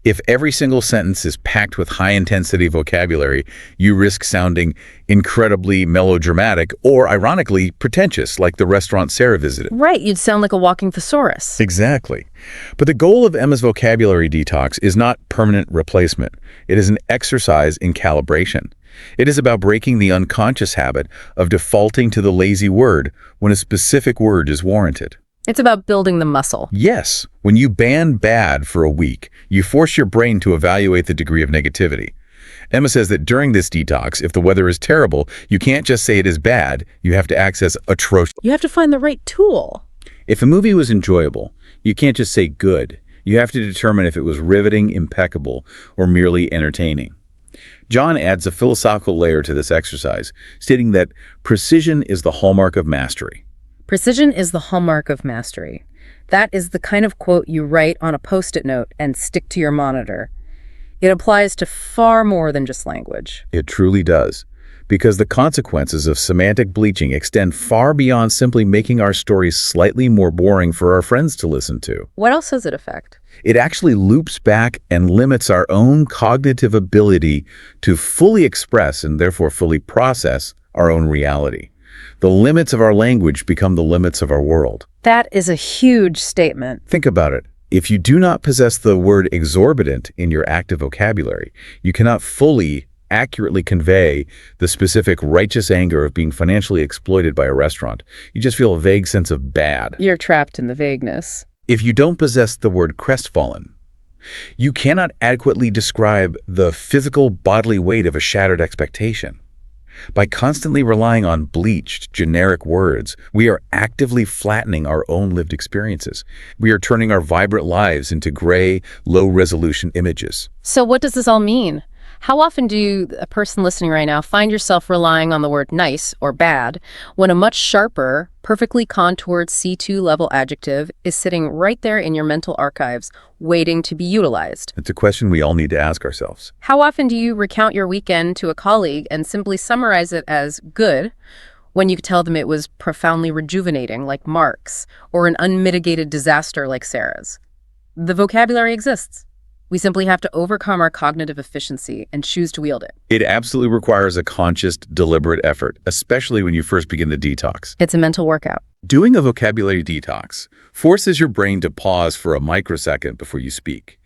If every single sentence is packed with high-intensity vocabulary, you risk sounding incredibly melodramatic or, ironically, pretentious, like the restaurant Sarah visited. Right, you'd sound like a walking thesaurus. Exactly. But the goal of Emma's vocabulary detox is not permanent replacement. It is an exercise in calibration. It is about breaking the unconscious habit of defaulting to the lazy word when a specific word is warranted. It's about building the muscle. Yes, when you ban bad for a week, you force your brain to evaluate the degree of negativity. Emma says that during this detox, if the weather is terrible, you can't just say it is bad, you have to access atrocious. You have to find the right tool. If a movie was enjoyable, you can't just say good. You have to determine if it was riveting, impeccable, or merely entertaining. John adds a philosophical layer to this exercise, stating that precision is the hallmark of mastery. Precision is the hallmark of mastery. That is the kind of quote you write on a Post-it note and stick to your monitor. It applies to far more than just language. It truly does, because the consequences of semantic bleaching extend far beyond simply making our stories slightly more boring for our friends to listen to. What else does it affect? It actually loops back and limits our own cognitive ability to fully express and therefore fully process our own reality. The limits of our language become the limits of our world. That is a huge statement. Think about it. If you do not possess the word exorbitant in your active vocabulary, you cannot fully, accurately convey the specific righteous anger of being financially exploited by a restaurant. You just feel a vague sense of bad. You're trapped in the vagueness. If you don't possess the word crestfallen, you cannot adequately describe the physical bodily weight of a shattered expectation. By constantly relying on bleached, generic words, we are actively flattening our own lived experiences. We are turning our vibrant lives into gray, low-resolution images. So what does this all mean? How often do you, a person listening right now, find yourself relying on the word nice or bad when a much sharper, perfectly contoured C2 level adjective is sitting right there in your mental archives, waiting to be utilized? It's a question we all need to ask ourselves. How often do you recount your weekend to a colleague and simply summarize it as good when you could tell them it was profoundly rejuvenating, like Mark's, or an unmitigated disaster like Sarah's? The vocabulary exists. We simply have to overcome our cognitive efficiency and choose to wield it. It absolutely requires a conscious, deliberate effort, especially when you first begin the detox. It's a mental workout. Doing a vocabulary detox forces your brain to pause for a microsecond before you speak.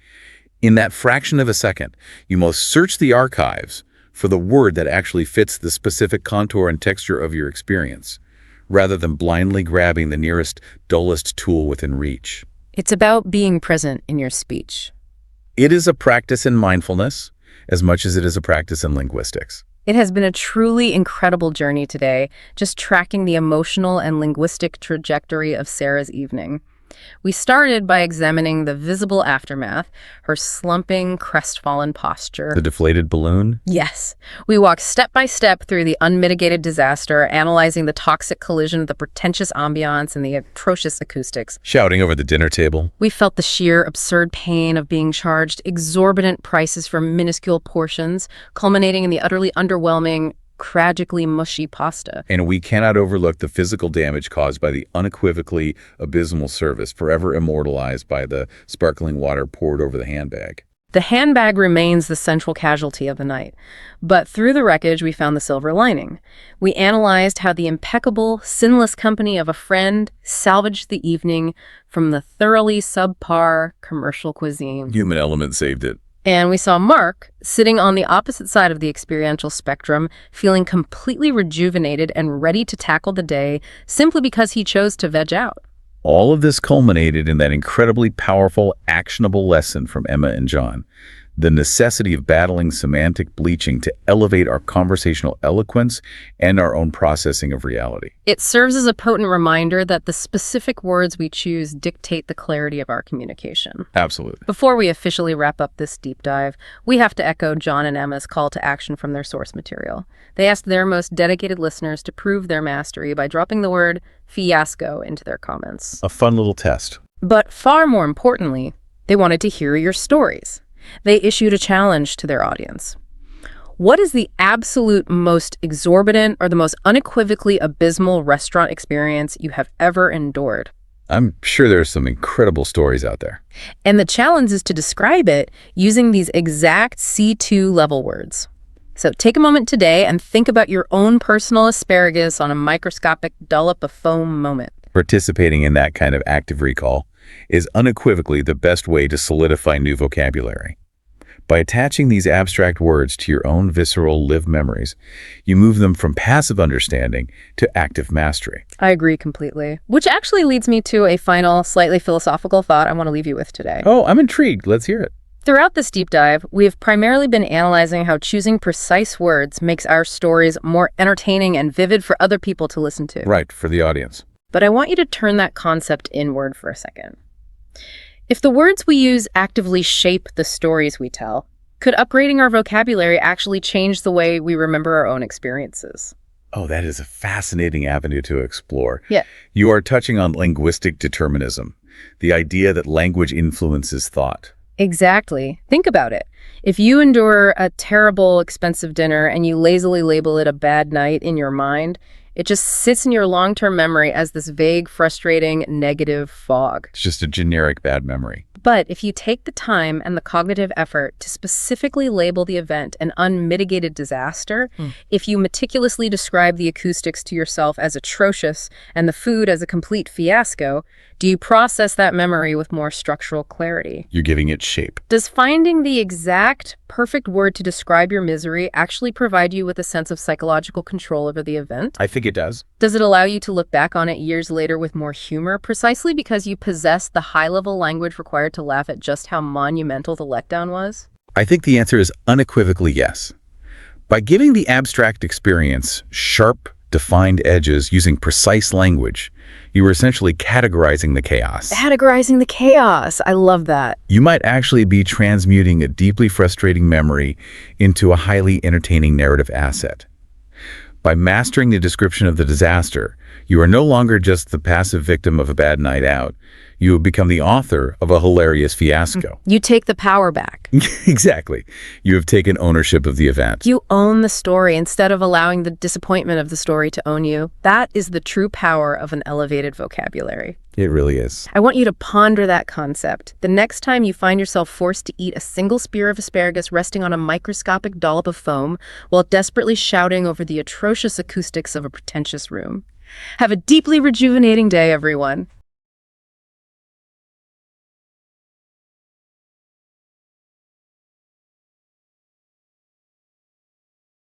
In that fraction of a second, you must search the archives for the word that actually fits the specific contour and texture of your experience, rather than blindly grabbing the nearest, dullest tool within reach. It's about being present in your speech. It is a practice in mindfulness as much as it is a practice in linguistics. It has been a truly incredible journey today, just tracking the emotional and linguistic trajectory of Sarah's evening. We started by examining the visible aftermath, her slumping, crestfallen posture. The deflated balloon? Yes. We walked step by step through the unmitigated disaster, analyzing the toxic collision of the pretentious ambiance and the atrocious acoustics. Shouting over the dinner table? We felt the sheer, absurd pain of being charged exorbitant prices for minuscule portions, culminating in the utterly underwhelming, tragically mushy pasta. And we cannot overlook the physical damage caused by the unequivocally abysmal service, forever immortalized by the sparkling water poured over the handbag. The handbag remains the central casualty of the night, but through the wreckage we found the silver lining. We analyzed how the impeccable, sinless company of a friend salvaged the evening from the thoroughly subpar commercial cuisine. Human element saved it. And we saw Mark, sitting on the opposite side of the experiential spectrum, feeling completely rejuvenated and ready to tackle the day simply because he chose to veg out. All of this culminated in that incredibly powerful, actionable lesson from Emma and John. The necessity of battling semantic bleaching to elevate our conversational eloquence and our own processing of reality. It serves as a potent reminder that the specific words we choose dictate the clarity of our communication. Absolutely. Before we officially wrap up this deep dive, we have to echo John and Emma's call to action from their source material. They asked their most dedicated listeners to prove their mastery by dropping the word fiasco into their comments. A fun little test. But far more importantly, they wanted to hear your stories. They issued a challenge to their audience. What is the absolute most exorbitant or the most unequivocally abysmal restaurant experience you have ever endured? I'm sure there's some incredible stories out there. And the challenge is to describe it using these exact C2 level words. So take a moment today and think about your own personal asparagus on a microscopic dollop of foam moment. Participating in that kind of active recall is unequivocally the best way to solidify new vocabulary. By attaching these abstract words to your own visceral lived memories, you move them from passive understanding to active mastery. I agree completely. Which actually leads me to a final, slightly philosophical thought I want to leave you with today. Oh, I'm intrigued. Let's hear it. Throughout this deep dive, we have primarily been analyzing how choosing precise words makes our stories more entertaining and vivid for other people to listen to. Right, for the audience. But I want you to turn that concept inward for a second. If the words we use actively shape the stories we tell, could upgrading our vocabulary actually change the way we remember our own experiences? Oh, that is a fascinating avenue to explore. Yeah. You are touching on linguistic determinism, the idea that language influences thought. Exactly. Think about it. If you endure a terrible, expensive dinner and you lazily label it a bad night in your mind, it just sits in your long-term memory as this vague, frustrating, negative fog. It's just a generic bad memory. But if you take the time and the cognitive effort to specifically label the event an unmitigated disaster, if you meticulously describe the acoustics to yourself as atrocious and the food as a complete fiasco, do you process that memory with more structural clarity? You're giving it shape. Does finding the exact perfect word to describe your misery actually provide you with a sense of psychological control over the event? I think it does. Does it allow you to look back on it years later with more humor, precisely because you possess the high-level language required to laugh at just how monumental the letdown was? I think the answer is unequivocally yes. By giving the abstract experience sharp, defined edges using precise language, you are essentially categorizing the chaos. Categorizing the chaos. I love that. You might actually be transmuting a deeply frustrating memory into a highly entertaining narrative asset. By mastering the description of the disaster, you are no longer just the passive victim of a bad night out. You have become the author of a hilarious fiasco. You take the power back. Exactly. You have taken ownership of the event. You own the story instead of allowing the disappointment of the story to own you. That is the true power of an elevated vocabulary. It really is. I want you to ponder that concept. The next time you find yourself forced to eat a single spear of asparagus resting on a microscopic dollop of foam while desperately shouting over the atrocious acoustics of a pretentious room. Have a deeply rejuvenating day, everyone.